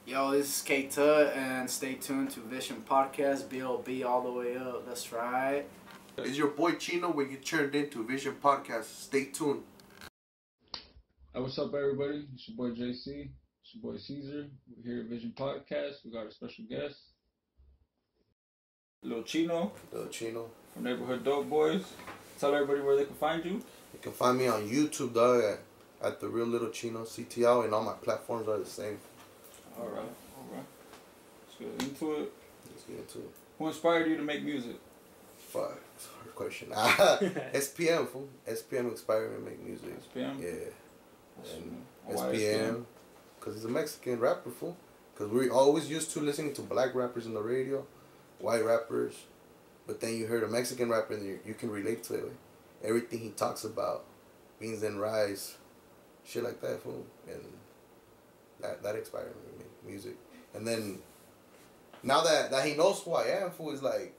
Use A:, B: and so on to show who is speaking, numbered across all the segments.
A: Yo, this is Ktut, and stay tuned to Visionpodcast, B.O.B. all the way up. That's right.
B: It's your boy Chino when you turned into Visionpodcast. Stay tuned.
C: Hey, what's up, everybody? It's your boy JC. It's your boy Caesar. We're here at Visionpodcast. We got a special guest, Lil Chino.
B: Lil Chino.
C: From Neighborhood Dope Boys. Tell everybody where they can find you.
B: You can find me on YouTube, dog, at the real Lil Chino CTL, and all my platforms are the same.
C: Alright. Let's get into it.
B: It.
C: Who inspired you to make music?
B: Fuck, it's a hard question. SPM, fool. SPM inspired me to make music.
C: SPM?
B: Yeah. And
C: why
B: SPM? Because he's a Mexican rapper, fool. Because we always used to listening to black rappers on the radio, white rappers, but then you heard a Mexican rapper and you can relate to it. Everything he talks about, beans and rice, shit like that, fool. And that inspired me to make music. And then now that he knows who I am, fool, is like.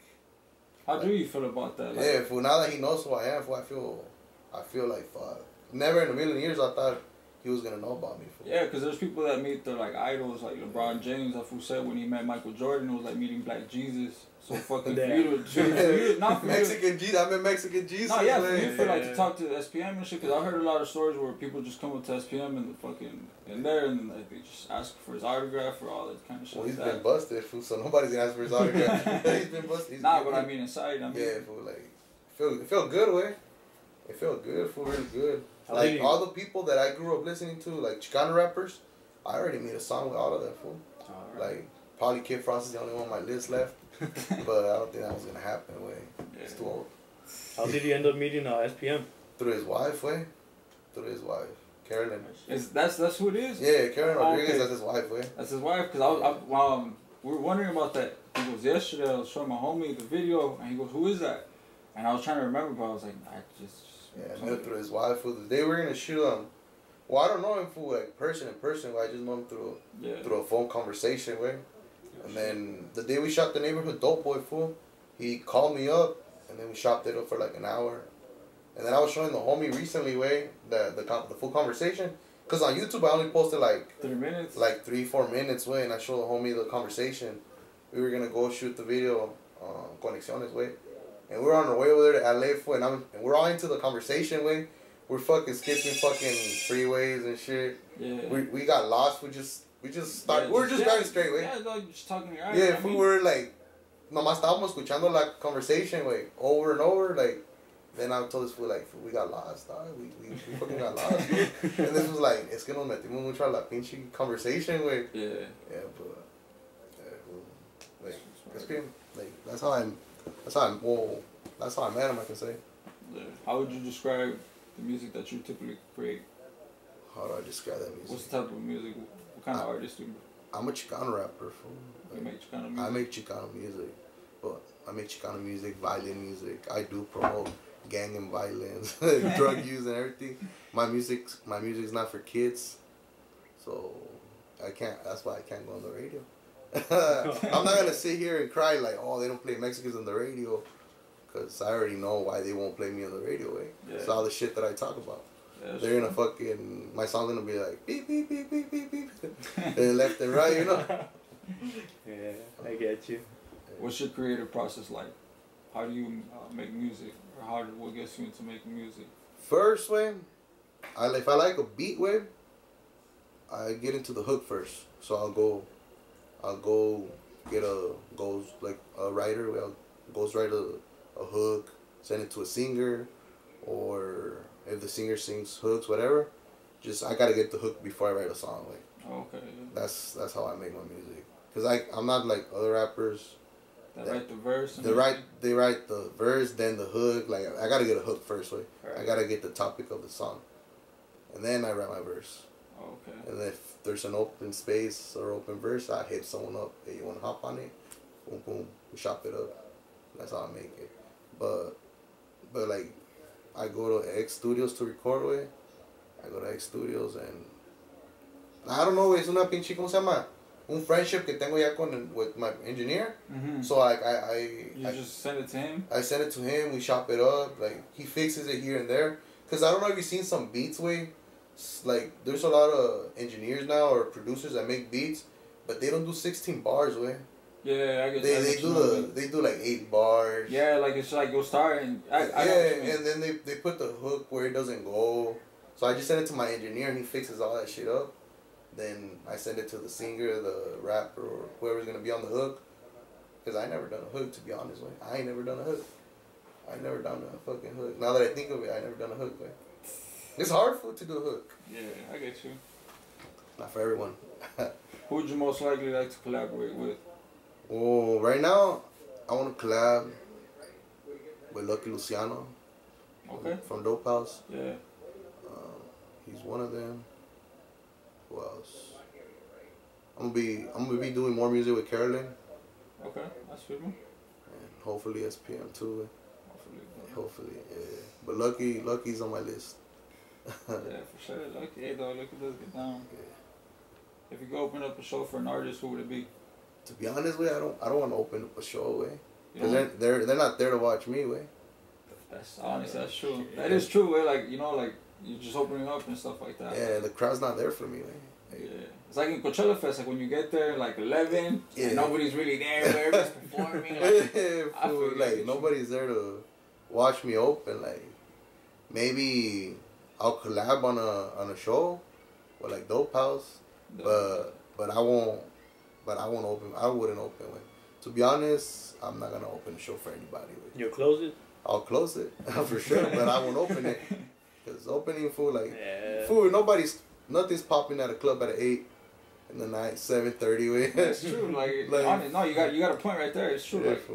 C: How do you feel about that?
B: Yeah, fool. Now that he knows who I am, fool, I feel like fuck. Never in a million years I thought he was gonna know about me, fool.
C: Yeah, because there's people that meet their like idols, like LeBron James. That fool said when he met Michael Jordan, it was like meeting Black Jesus. So fucking for you to, not for
B: Mexican Jesus. I met Mexican Jesus.
C: No, yeah, for you for like to talk to the SPM and shit. Because I heard a lot of stories where people just come up to SPM and the fucking in there and like they just ask for his autograph or all that kind of shit.
B: Well, he's been busted, fool. So nobody's gonna ask for his autograph. He's been busted.
C: But I mean inside. I mean,
B: yeah, fool. Like it felt good, way. It felt good, fool. Really good. Like all the people that I grew up listening to, like Chicano rappers, I already made a song with all of them, fool. Right. Like probably Kid Frost is the only one on my list left. But I don't think that was gonna happen, way. Yeah. It's too old.
D: How did you end up meeting SPM?
B: Through his wife, way. Through his wife, Carolyn.
C: That's who it is.
B: Yeah, Karen Rodriguez. Okay. That's his wife, way.
C: That's his wife. Cause we were wondering about that. He goes, yesterday I was showing my homie the video, and he goes, "Who is that?" And I was trying to remember, but I was like, I just
B: yeah, I met through his wife. They were gonna shoot well, I don't know him for like person in person. But I just know him through a phone conversation, way. And then the day we shot the Neighborhood Dope Boy, fool, he called me up, and then we chopped it up for like an hour. And then I was showing the homie recently, way, the full conversation. Because on YouTube, I only posted like
C: 3 minutes?
B: Like 3-4 minutes, way, and I showed the homie the conversation. We were going to go shoot the video, Conexiones, way. And we were on our way over there to LA, fool, and we're all into the conversation, way. We're fucking skipping fucking freeways and shit. Yeah. We got lost, we just started. We were just driving straight, way.
C: Yeah, like just talking to your eyes.
B: Yeah, we were like, nomás estábamos escuchando la conversation, way, over and over, like. Then I told this fool, like, we got lost, dog. We fucking got lost. And this was like, es que nos metimos mucho a la pinche conversation, way.
C: Yeah.
B: Yeah, but like, it's been, like, that's how I met him, I can say.
C: Yeah. How would you describe the music that you typically create?
B: How do I describe that music?
C: What's the type of music? What kind of artist do you?
B: I'm a Chicano rapper, fool.
C: Like, you make Chicano music?
B: I make Chicano music. But I make Chicano music, violin music. I do promote gang and violence, drug use and everything. My music's not for kids. So that's why I can't go on the radio. I'm not going to sit here and cry like, oh, they don't play Mexicans on the radio. Because I already know why they won't play me on the radio, way. Yeah. It's all the shit that I talk about. Yeah, they're gonna fucking, my song's gonna be like beep beep beep beep beep beep, and left and right, you know.
D: Yeah, I get you.
C: What's your creative process like? How do you make music, or what gets you into making music?
B: First, way, if I like a beat, way, I get into the hook first. So I'll go get a writer. I'll ghostwrite a hook, send it to a singer, or if the singer sings hooks, whatever, I gotta get the hook before I write a song. Like,
C: okay.
B: That's how I make my music. Cause I'm not like other rappers.
C: That write the verse.
B: They write the verse, then the hook. Like I gotta get a hook first. Way. Right. I gotta get the topic of the song, and then I write my verse.
C: Okay.
B: And if there's an open space or open verse, I hit someone up. Hey, you wanna hop on it? Boom, boom. We chop it up. That's how I make it. But like, I go to X Studios to record with. I go to X Studios and I don't know, es una pinche, ¿cómo se llama? Un friendship que tengo ya with my engineer. Mm-hmm. So like I
C: just send it to him?
B: I send it to him, we chop it up, like he fixes it here and there. Cause I don't know if you've seen some beats, way. Like there's a lot of engineers now or producers that make beats but they don't do 16 bars, way.
C: Yeah, I guess
B: They do like 8 bars.
C: Yeah, like it's like you'll start and
B: and then they put the hook where it doesn't go. So I just send it to my engineer and he fixes all that shit up. Then I send it to the singer, the rapper, or whoever's gonna be on the hook. Cause I never done a hook, to be honest, way. I ain't never done a hook. I never done a fucking hook. Now that I think of it, I never done a hook, way. It's hard for to do a hook.
C: Yeah, I get you.
B: Not for everyone.
C: Who would you most likely like to collaborate with?
B: Oh, right now, I want to collab with Luciano.
C: Okay.
B: From Dope House.
C: Yeah.
B: He's one of them. Who else? I'm gonna be doing more music with Carolyn.
C: Okay, that's good one.
B: And hopefully SPM too. Hopefully, yeah. But Lucky's on my list.
C: Yeah, for sure. Lucky, hey, though, Lucky does get down. Yeah. If you could open up a show for an artist, who would it be?
B: To be honest, way I don't want to open up a show, way. Because they're not there to watch me, way.
C: That's honestly, that's true. That is true, way. Like, you know, like you're just opening up and stuff like that.
B: Yeah, the crowd's not there for me, way.
C: Yeah. It's like in Coachella Fest, like when you get there, like 11, and nobody's really there, everybody's performing. Like,
B: nobody's there to watch me open. Like, maybe I'll collab on a show with like Dope House, but I won't open. I wouldn't open with. To be honest, I'm not gonna open a show for anybody. With.
D: You'll close it.
B: I'll close it for sure, but I won't open it because opening nothing's popping at a club at 8 in the night, 7:30.
C: That's true. Like honest, no, you got a point right there. It's true.
B: Yeah,
C: like,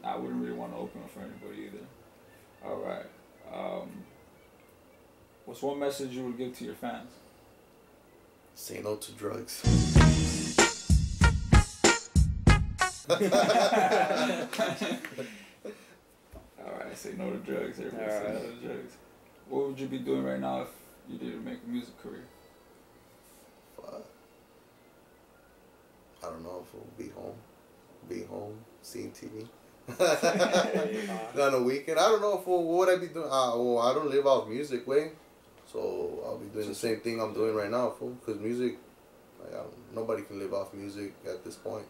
C: I wouldn't really want to open up for anybody either. All right. What's one message you would give to your fans?
B: Say no to drugs.
C: Alright, say no to drugs. Everybody say no to drugs. What would you be doing right now if you didn't make a music career?
B: I don't know if we'll be home, seeing TV. On a weekend. I don't know what would I be doing. I don't live off music, way. So I'll be doing the same thing I'm doing right now, fool. Because music, nobody can live off music at this point.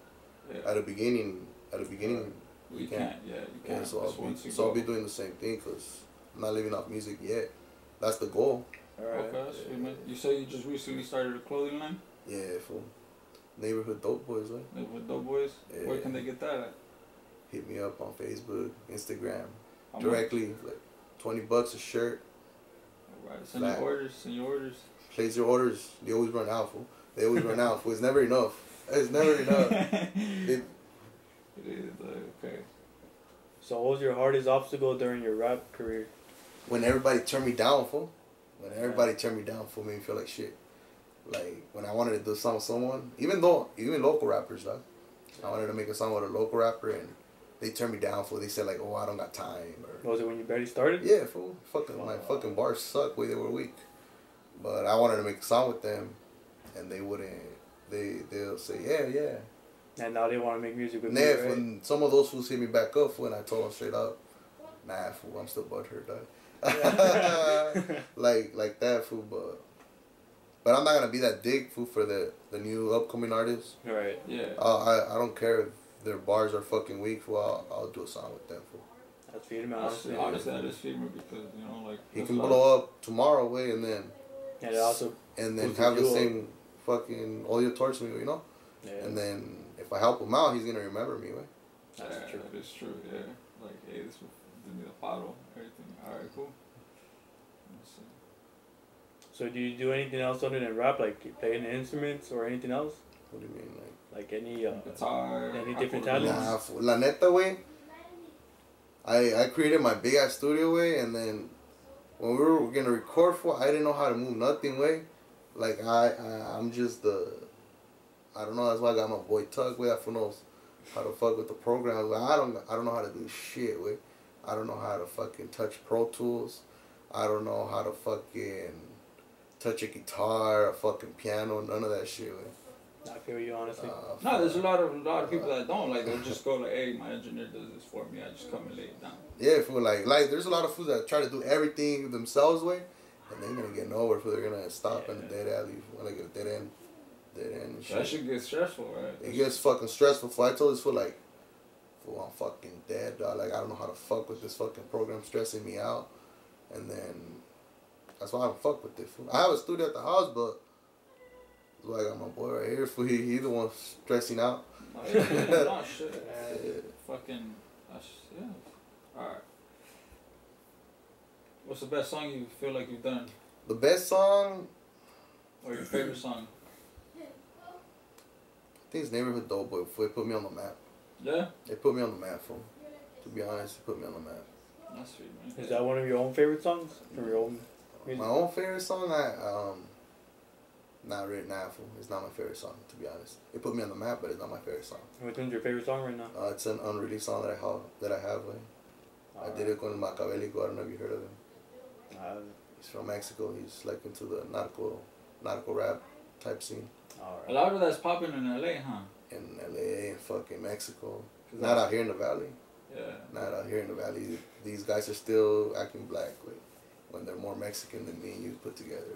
B: Yeah. At the beginning,
C: you can't. Yeah, you can't.
B: Yeah, so I'll be doing the same thing because I'm not living off music yet. That's the goal.
C: All right. Okay, so you say you just recently started a clothing line?
B: Yeah, fool. Neighborhood Dope Boys, right?
C: Neighborhood Dope Boys?
B: Yeah.
C: Where can they get that at?
B: Hit me up on Facebook, Instagram. Directly, like $20 a shirt.
C: Alright, send your orders.
B: Place your orders. They always run out, fool. Fool. It's never enough. It's never enough. It
C: is, okay.
D: So what was your hardest obstacle during your rap career?
B: When everybody turned me down, fool. Made me feel like shit. Like, when I wanted to do a song with someone, even local rappers, dog. I wanted to make a song with a local rapper, and they turned me down, fool. They said, like, oh, I don't got time. Or,
D: was it when you barely started?
B: Yeah, fool. My fucking bars suck, way they were weak. But I wanted to make a song with them, and they wouldn't. They'll say, yeah.
D: And now they want to make music with
B: me,
D: right?
B: When some of those fools hit me back up, fool, and I told them straight up, nah, fool, I'm still butthurt, dog. like that, fool, but I'm not gonna be that dick, fool, for the new upcoming artists.
D: Right.
C: Yeah.
B: I don't care if their bars are fucking weak, fool. I'll do a song with them, fool.
D: That's feeding me.
C: Honestly, that is feeding me because like
B: he can blow up tomorrow, way, and then have the same fucking all your torch me,
D: Yeah.
B: And then if I help him out, he's gonna remember me, way.
C: That's true. That is true. Yeah. Like, hey, this will give me the bottle, everything. All right, cool.
D: So do you do anything else other than rap, like playing instruments or anything else?
B: What do you mean,
D: like any
C: guitar,
D: any different talents?
B: Nah, la neta, way. I created my big ass studio, way, and then when we were gonna record for, I didn't know how to move nothing, way. Like I'm just I don't know. That's why I got my boy Tug, way. That fool knows how to fuck with the program. Like, I don't know how to do shit, way. I don't know how to fucking touch Pro Tools. I don't know how to fucking touch a guitar, a fucking piano, none of that shit, way.
D: I feel you, honestly.
C: No, there's a lot of people that don't. Like, they'll just go like, hey, my engineer does this for me. I just come and lay it down.
B: Yeah, fool, like there's a lot of fools that try to do everything themselves, way, and they're gonna get nowhere, fool. They're gonna stop in a dead alley, like a dead end. dead end and shit.
C: That shit gets stressful, right?
B: It gets fucking stressful. I told this fool, like, fool, I'm fucking dead, dog. Like, I don't know how to fuck with this fucking program stressing me out. And then, that's why I don't fuck with it, fool. I have a studio at the house, but that's why I got my boy right here, fool. He the one stressing out.
C: Oh, yeah, no, shit. Fucking, yeah. Alright. What's the best song you feel like you've done?
B: The best song?
C: Or your favorite song?
B: I think it's Neighborhood Doughboy, fool. It put me on the map.
C: Yeah?
B: It put me on the map, fool. To be honest, it put me on the map.
C: That's sweet, man.
D: Is that one of your own favorite songs? Or your own music?
B: My own favorite song, not right now, fool. It's not my favorite song, to be honest. It put me on the map, but it's not my favorite song.
D: Which one's your favorite song right now?
B: It's an unreleased song that I have. I did it con Macabelico. I don't know if you heard of him. He's from Mexico. He's like into the narco rap type scene.
C: A lot of that's popping in LA, huh?
B: In LA and fucking Mexico. Not out here in the valley.
C: Yeah.
B: Not out here in the valley. These guys are still acting black when they're more Mexican than me and you put together.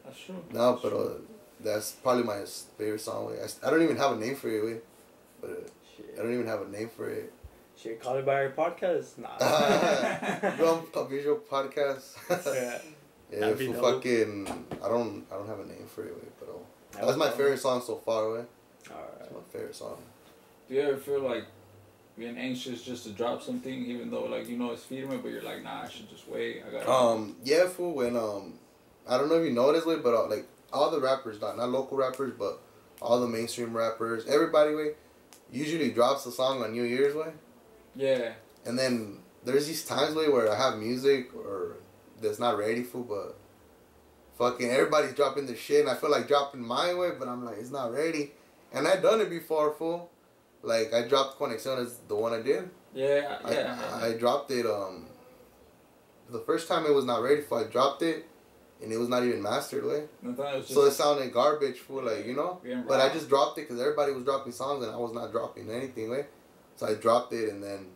C: That's true.
B: No, but that's probably my favorite song. I don't even have a name for it, but I don't even have a name for it.
D: Shit, call it by our podcast. Nah.
B: Visionpodcast. Yeah, for fucking. I don't have a name for it, but that's my favorite song so far, way.
D: Alright.
B: That's my favorite song.
C: Do you ever feel like being anxious just to drop something, even though like you know it's feeding it, but you're like, nah, I should just wait. I gotta.
B: Yeah, fool. When I don't know if you know this way, but like all the rappers, not local rappers, but all the mainstream rappers, everybody way, usually drops a song on New Year's way.
C: Yeah.
B: And then there's these times where I have music or that's not ready for, but fucking everybody's dropping their shit, and I feel like dropping my way, but I'm like, it's not ready. And I done it before, fool. Like I dropped Conexión, the one I did.
C: Yeah.
B: I dropped it. The first time it was not ready for. I dropped it, and it was not even mastered, way. So it sounded garbage, fool. Like But I just dropped it because everybody was dropping songs, and I was not dropping anything, way. So I dropped it, and then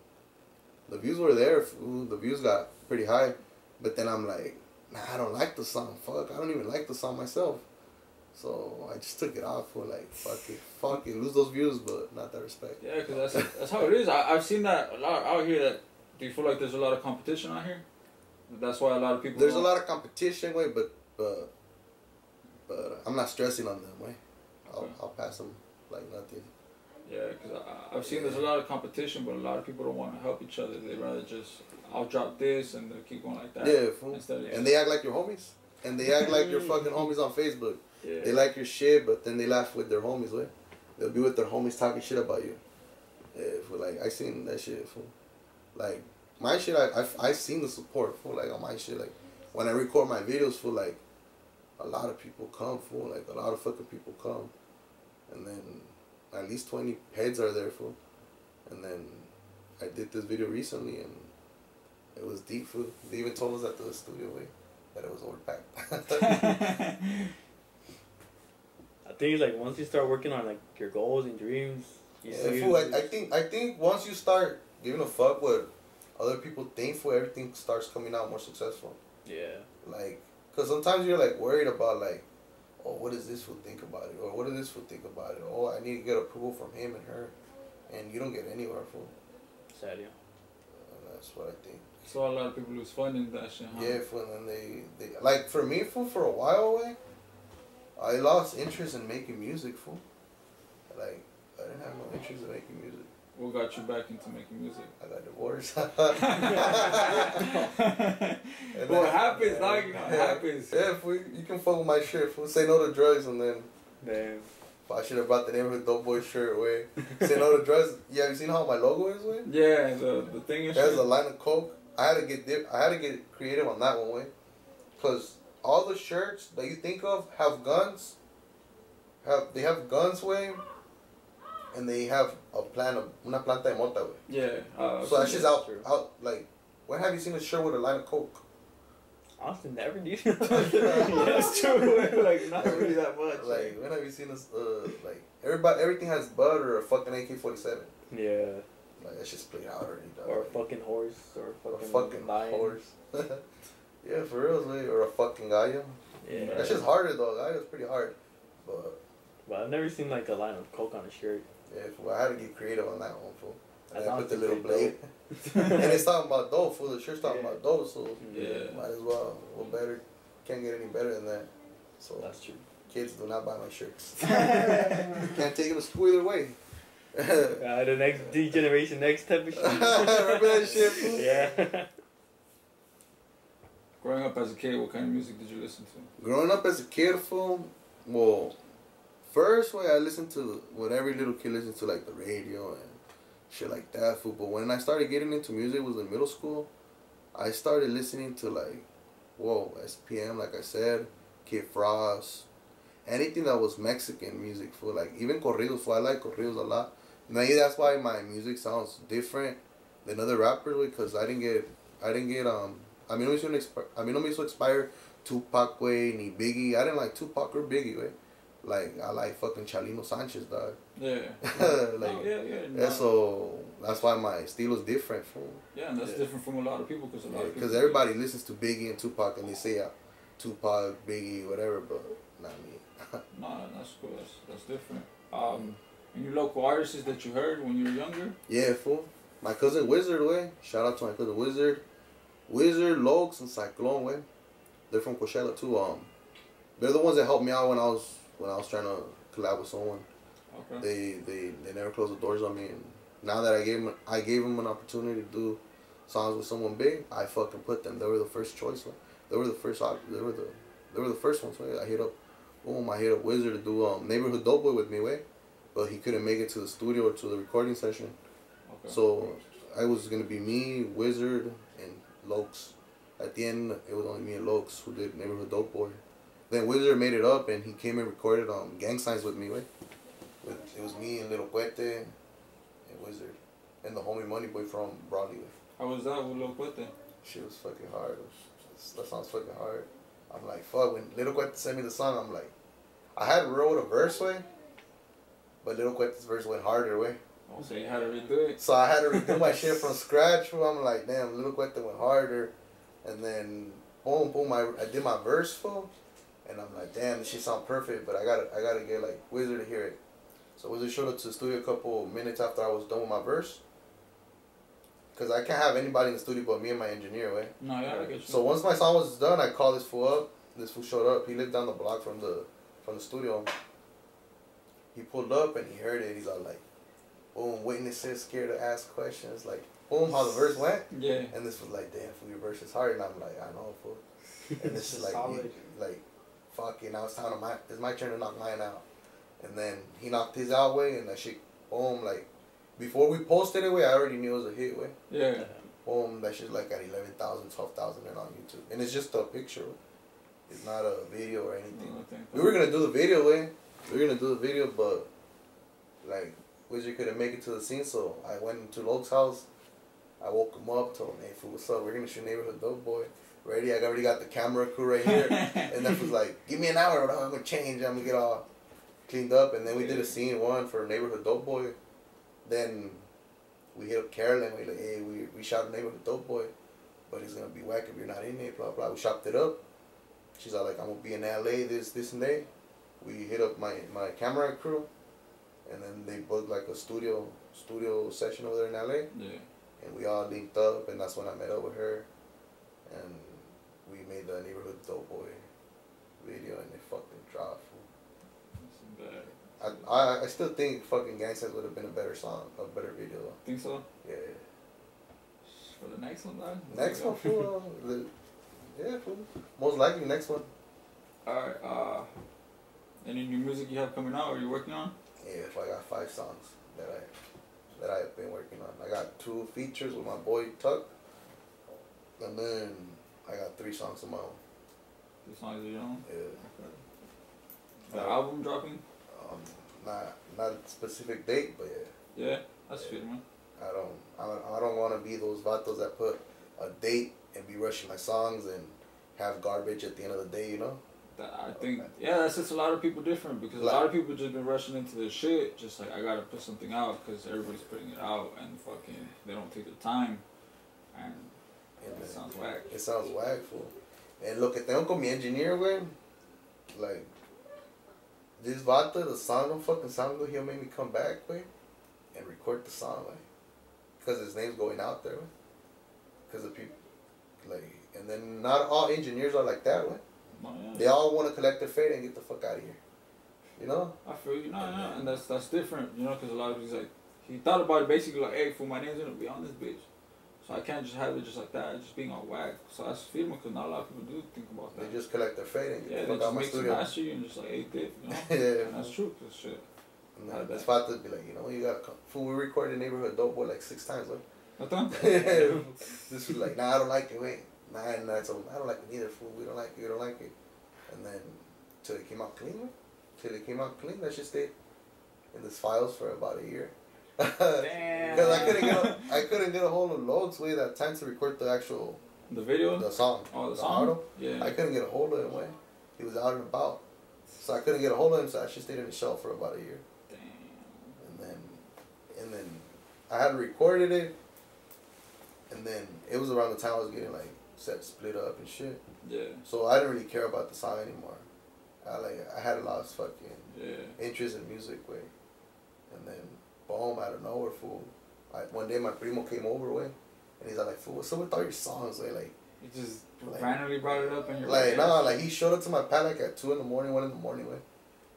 B: the views were there. Fool. The views got pretty high. But then I'm like, nah, I don't like the song. Fuck, I don't even like the song myself. So I just took it off for like, fuck it, lose those views, but not that respect.
C: Yeah, because that's how it is. I've seen that a lot out here. That do you feel like there's a lot of competition out here? That's why a lot of people.
B: There's a lot of competition, way, but I'm not stressing on them, way. I'll pass them like nothing.
C: Yeah, because I've seen there's a lot of competition, but a lot of people don't want to help each other. They rather just, I'll drop this, and they'll keep going like that.
B: Yeah, fool. And they act like your homies. And they act like your fucking homies on Facebook. Yeah. They like your shit, but then they laugh with their homies, way. They'll be with their homies talking shit about you. Yeah, fool. Like, I seen that shit, fool. Like, my shit, I seen the support, fool. Like, on my shit, like, when I record my videos, fool, like, a lot of people come, fool. Like, a lot of fucking people come. And then at least 20 heads are there, fool. And then I did this video recently, and it was deep, fool. They even told us at the studio, way, that it was overpacked.
D: I think it's like once you start working on like your goals and dreams.
B: Fool, I think once you start giving a fuck what other people think, fool, everything starts coming out more successful.
D: Yeah.
B: Like, cause sometimes you're like worried about like, oh, what does this fool think about it, or what does this fool think about it? Oh, I need to get approval from him and her, and you don't get anywhere, fool.
D: Sad, yeah.
B: That's what I think.
C: So a lot of people lose funding that shit, huh?
B: Yeah, fool, and then they like for me, fool, for a while away, I lost interest in making music, fool. Like, I didn't have no interest in making music.
C: What got you back into making music?
B: I got divorced.
C: What happens, dog? You know, it happens.
B: Yeah, fool, you can fuck with my shit, fool. Say no to drugs, and then...
D: Damn.
B: I should have brought the Neighborhood Doughboy shirt, way. Say no to drugs. Yeah, have you seen how my logo is, way?
C: Yeah, the thing is...
B: There's a line of coke. I had to get creative on that one, way. Because all the shirts that you think of have guns. They have guns, way. And they have a plan of una planta de mota, way.
C: Yeah.
B: So that shit's out. Like, when have you seen a shirt with a line of coke?
D: Honestly, never, dude.
C: That's true. Like, not really that much.
B: Like, when have you seen this? Like, everything has bud or a fucking AK-47.
D: Yeah.
B: Like, that shit's played out already, dog.
D: Or a fucking horse, or
B: a fucking
D: lion.
B: horse. Yeah, for real, way. Or a fucking gallo.
D: Yeah.
B: That shit's harder, though. Gallo's pretty hard. But
D: I've never seen like a line of coke on a shirt.
B: yeah, fool, I had to get creative on that one, fool. And
D: That
B: I put the
D: sounds
B: little
D: pretty
B: blade. And it's talking about dough, fool. The shirt's talking about dough, so
C: Yeah.
B: might as well. What better? Can't get any better than that. So
D: That's true.
B: kids, do not buy my shirts. Can't take them to school either way.
D: The next D-Generation Next type of shit.
B: Remember that shit, fool?
D: Yeah.
C: Growing up as a kid, what kind of music did you listen to?
B: Growing up as a kid, fool, well, first way I listened to what every little kid listens to, like the radio and shit like that, fool. But when I started getting into music was in middle school. I started listening to like, SPM, like I said, Kid Frost, anything that was Mexican music, fool. Like even corridos, fool. I like corridos a lot. Maybe that's why my music sounds different than other rappers, because I didn't get a mí no me hizo expire Tupac, way, ni Biggie. I didn't like Tupac or Biggie, way. Like, I like fucking Chalino Sanchez, dog.
C: Yeah.
B: Like,
C: Yeah,
B: so that's why my style is different, fool.
C: Yeah, and that's different from a lot of people, because
B: Because everybody listens to Biggie and Tupac, and they say Tupac, Biggie, whatever, but not me.
C: No, that's cool. That's different. Any local artists that you heard when you were younger?
B: Yeah, fool. My cousin Wizard, way. Shout out to my cousin Wizard. Wizard, Lokes, and Cyclone, way. They're from Coachella too. They're the ones that helped me out when I was trying to collab with someone.
C: Okay.
B: They never closed the doors on me, and now that I gave them an opportunity to do songs with someone big, I fucking put them. They were the first choice, way. They were the first ones, way. I hit up Wizard to do Neighborhood Dope Boy with me, way. But he couldn't make it to the studio or to the recording session.
C: Okay.
B: So I was gonna be me, Wizard, and Lokes. At the end, it was only me and Lokes who did Neighborhood Dope Boy. Then Wizard made it up, and he came and recorded Gang Signs with me, way. It was me and Little Cuete and Wizard, and the homie Money Boy from Broadway.
C: How was that with Lil Cuete?
B: Shit was fucking hard. That sounds fucking hard. I'm like, fuck. When Little Cuete sent me the song, I'm like, I had wrote a verse, way, but Little Cuete's verse went harder, way.
C: Oh, so you had to redo it?
B: So I had to redo my shit from scratch. Fool. I'm like, damn, Little Cuete went harder. And then, boom, I did my verse, fool. And I'm like, damn, this shit sound perfect, but I gotta get like Wizard to hear it. So Wizard showed up to the studio a couple minutes after I was done with my verse. Cause I can't have anybody in the studio but me and my engineer, way.
C: No, yeah, I get you.
B: So once my song was done, I called this fool up. This fool showed up. He lived down the block from the studio. He pulled up and he heard it. He's all like, boom, witnesses scared to ask questions. Like, boom, how the verse went.
C: Yeah.
B: And this was like, damn, fool, your verse is hard. And I'm like, I know, fool. And this is like, fuck it, now it's my turn to knock mine out. And then he knocked his out, way, and that shit, boom, like, before we posted it, way, I already knew it was a hit, way.
C: Yeah.
B: Boom, that shit's like at 11,000, 12,000 and on YouTube. And it's just a picture, way. It's not a video or anything. We were gonna do the video, way. But, like, Wizard couldn't make it to the scene, so I went into Loke's house. I woke him up, told him, hey, fool, what's up? We're gonna shoot Neighborhood Dope Boy. Ready? I already got the camera crew right here. And then was like, give me an hour, I'm gonna change, I'm gonna get all cleaned up. And then we did a scene one for Neighborhood Dope Boy. Then we hit up Carolyn, we like, hey, we shot Neighborhood Dope Boy, but it's gonna be whack if you're not in it, blah blah. We chopped it up. She's all like, I'm gonna be in LA this and day. We hit up my camera crew, and then they booked like a studio session over there in LA.
C: Yeah. And
B: we all linked up, and that's when I met up with her, and we made the Neighborhood Dope Boy video, and it fucking dropped. I still think fucking Gang Signs would have been a better song, a better video.
C: Think so?
B: Yeah.
C: For the next one, man.
B: Next one, fool. Yeah, fool. Most likely next one.
C: Alright, any new music you have coming out or you're working on?
B: Yeah, I got 5 songs that I've been working on. I got 2 features with my boy Tuck, and then I got 3 songs of my own.
C: 3 songs of your own?
B: Yeah.
C: The album dropping?
B: Not a specific date, but yeah.
C: Yeah, that's sweet, man.
B: I don't want to be those vatos that put a date and be rushing my songs and have garbage at the end of the day, you know?
C: I think, yeah, that's just a lot of people different, because a lot of people just been rushing into this shit, just like, I gotta put something out, because everybody's putting it out, and fucking, they don't take the time, and it sounds whack.
B: It sounds whack, fool. And look, tengo con mi engineer, güey, like, this Vata, the song don't fucking sound good. He'll make me come back, way, and record the song, way, because his name's going out there, way, because the people, like, and then not all engineers are like that, way.
C: Oh, yeah.
B: They all want to collect their fate and get the fuck out of here, you know.
C: I feel you, no, and that's different, you know, because a lot of these like he thought about it basically like, hey, fool, my name's gonna be on this bitch, so I can't just have it just like that, just being all whack. So I feel me, because not a lot of people do think about that.
B: They just collect their fate and
C: yeah,
B: get the
C: they
B: fuck out
C: just
B: my
C: make some
B: studio.
C: master you and just like, hey, dick, you know.
B: Yeah,
C: and that's true, cause shit.
B: And then this Vata be like, you know, you gotta come. Fool, we recorded Neighborhood Dope Boy like 6 times, like. This was like, nah, I don't like it, wait. Nah, and that's I don't like it either, fool. We don't like it, we don't like it. And then, till it came out clean, that shit stayed in this files for about a year.
C: Damn.
B: Because I couldn't get a hold of loads way that time to record the actual
C: the video,
B: the song.
C: Oh, the song.
B: Auto.
C: Yeah.
B: I couldn't get a hold of him way. He was out and about, so I couldn't get a hold of him. So I just stayed in the shelf for about a year.
C: Damn.
B: And then I had recorded it, and then it was around the time I was getting like split up and shit.
C: Yeah.
B: So I didn't really care about the song anymore. I had a lot of fucking interest in music way, and then boom, out of nowhere, fool. One day my primo came over way, and he's like, fool, what's up with all your songs way? Like,
C: you just
B: like,
C: randomly brought it up and you're
B: like, nah, like he showed up to my pad like at 2 in the morning, 1 in the morning way,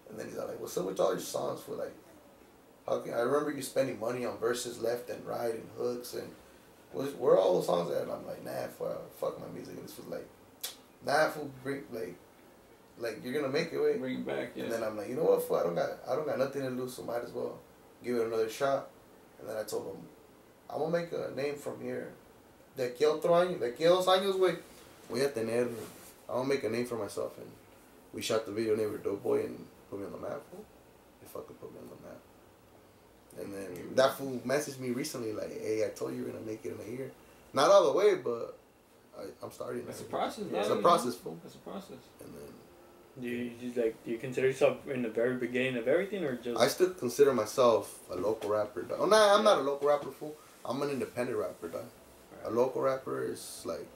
B: and then he's like, what's up with all your songs, fool? Like, how can I remember you spending money on verses left and right and hooks and where are all those songs at? And I'm like, nah, fuck my music. And this was like, nah, fool, like you're gonna make it, way.
C: Bring it back, yeah.
B: And then I'm like, you know what, fool, I don't got nothing to lose, so might as well give it another shot. And then I told him, I'm gonna make a name from here. De aquí a 2 años, güey, voy a tener, I'm gonna make a name for myself. And we shot the video named Dope Boy and put me on the map, fool. They fucking put me on the map. And then that fool messaged me recently like, hey, I told you you're gonna make it in a year. Not all the way, but I'm starting.
C: It's a process,
B: yeah, it's a process, fool.
C: It's a process.
B: And then
D: do you consider yourself in the very beginning of everything, or just?
B: I still consider myself a local rapper, dog. Oh, nah, I'm not a local rapper, fool. I'm an independent rapper, dog. A local rapper is like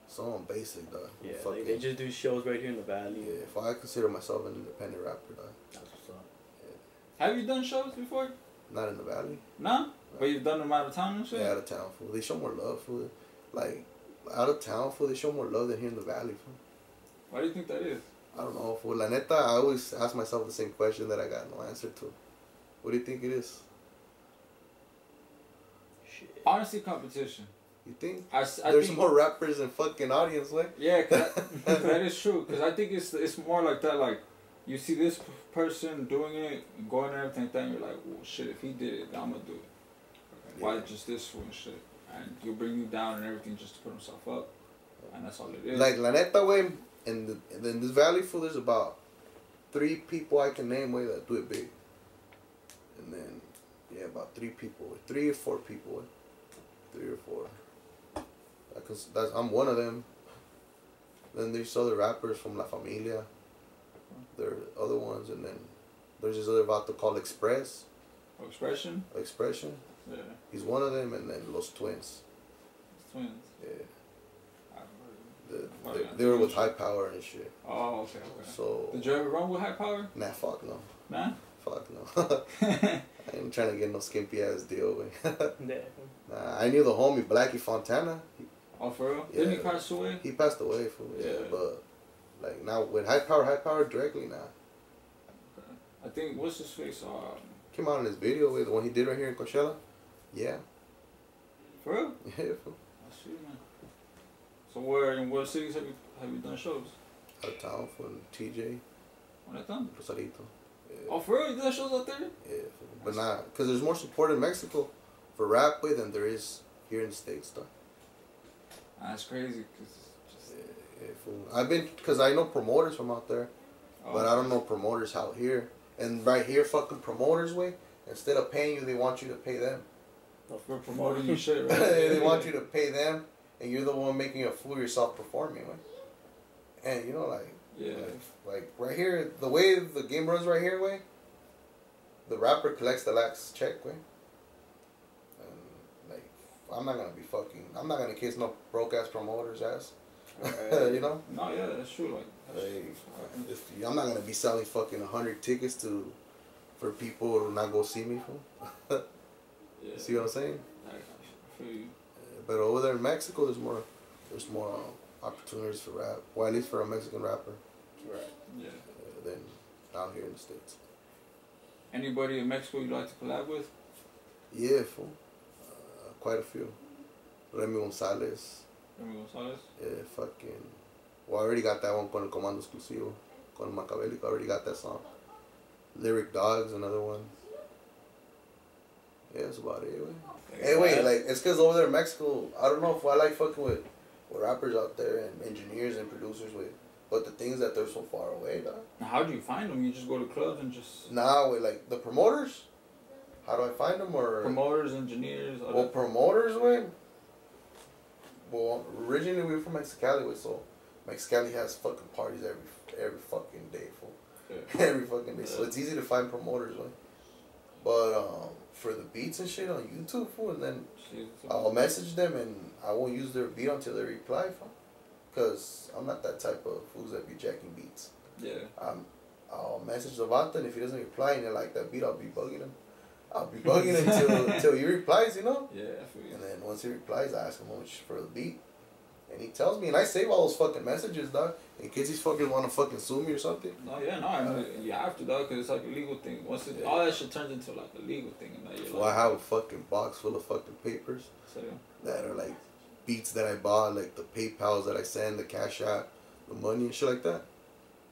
B: someone basic, dog.
D: Yeah, like they just do shows right here in the valley.
B: Yeah, if I consider myself an independent rapper, dog.
D: That's what's up.
B: Yeah.
C: Have you done shows before?
B: Not in the valley.
C: No? But you've done them out of town and shit?
B: Yeah, out of town, fool. They show more love, fool. Like, out of town, fool, they show more love than here in the valley, fool.
C: Why do you think that is?
B: I don't know, fool. La neta, I always ask myself the same question that I got no answer to. What do you think it is?
D: Shit.
C: Honestly, competition.
B: You think?
C: I
B: There's
C: think,
B: more rappers than fucking audience, like?
C: yeah, cause that is true. Because I think it's more like that. Like, you see this person doing it, and going and everything like that, and you're like, well, shit, if he did it, I'm going to do it. Why just this one shit? And he'll bring you down and everything just to put himself up. And that's all it is.
B: Like, la neta, way, in this valley, fool, there's about 3 people I can name, way, that do it big. And then, yeah, about 3 people, 3 or 4 people, 3 or 4. I'm one of them. Then there's other rappers from La Familia. There are other ones, and then there's this other vato called Express.
C: Expression?
B: Expression.
C: Yeah.
B: He's one of them, and then Los Twins.
C: Twins.
B: Yeah. They were with High Power and shit.
C: Oh, okay.
B: So.
C: Did you ever run with High Power?
B: Nah, fuck no.
C: Nah?
B: Fuck no. I ain't trying to get no skimpy ass deal, man.
D: Yeah.
B: Nah, I knew the homie Blackie Fontana.
C: Oh, for real?
B: Yeah.
C: Didn't he pass away?
B: He passed away, fool. Yeah, but like now with High Power directly now.
C: Okay. I think what's his face?
B: Came out in his video with the one he did right here in Coachella. Yeah.
C: For real?
B: Yeah, fool.
C: I see, man. So where in what cities have you done shows?
B: Out of town from TJ.
C: What I done?
B: Rosarito. Yeah.
C: Oh, for real? You done shows out there?
B: Yeah, fool. But nah, cause there's more support in Mexico for rap way than there is here in the States, though.
C: That's crazy, cause just
B: yeah, fool. Cause I know promoters from out there, but I don't know promoters out here. And right here, fucking promoters, way, instead of paying you, they want you to pay them.
C: For promoting your shit, right?
B: They want you to pay them, and you're the one making a fool of yourself performing, way. And you know, like, like right here, the way the game runs right here, way, the rapper collects the last check, way. And like, I'm not gonna kiss no broke ass promoter's ass. You know?
C: No, yeah, that's true.
B: I'm not gonna be selling fucking 100 tickets for people to not go see me. Yeah. See what I'm saying?
C: I feel you.
B: But over there in Mexico, there's more opportunities for rap. Well, at least for a Mexican rapper.
C: Right. Yeah.
B: Than out here in the States.
C: Anybody in Mexico you'd like to collab with?
B: Yeah, fool. Quite a few. Remy Gonzalez. Yeah, fucking. Well, I already got that one con el Comando Exclusivo. Con Macabelic, I already got that song. Lyric Dogs, another one. Yeah, that's about it, wait. Hey, wait, like, it's because over there in Mexico, I don't know if I like fucking with rappers out there and engineers and producers with, but the things that they're so far away, dog.
C: Now, how do you find them? You just go to clubs and just...
B: Nah, wait, like, the promoters? How do I find them, or...
C: Promoters, engineers...
B: Well, promoters, wait. Well, originally we were from Mexicali, wait, so Mexicali has fucking parties every fucking day, fool. Yeah. Every fucking day, so it's easy to find promoters, wait. But, for the beats and shit on YouTube, fool, and then I'll message them and I won't use their beat until they reply, fool. Because I'm not that type of fools that be jacking beats.
C: Yeah.
B: I'll message the Vata, and if he doesn't reply and they like that beat, I'll be bugging him. I'll be bugging him until he replies, you know?
C: Yeah, I feel you.
B: And then once he replies, I ask him how much for the beat. And he tells me, and I save all those fucking messages, dog, in case he's fucking want to fucking sue me or something.
C: No, yeah, no, I mean, you have to, dog, because it's like a legal thing. Once all that shit turns into like a legal thing. And that you're
B: well, I have a fucking box full of fucking papers that are like beats that I bought, like the PayPals that I send, the Cash App, the money and shit like that.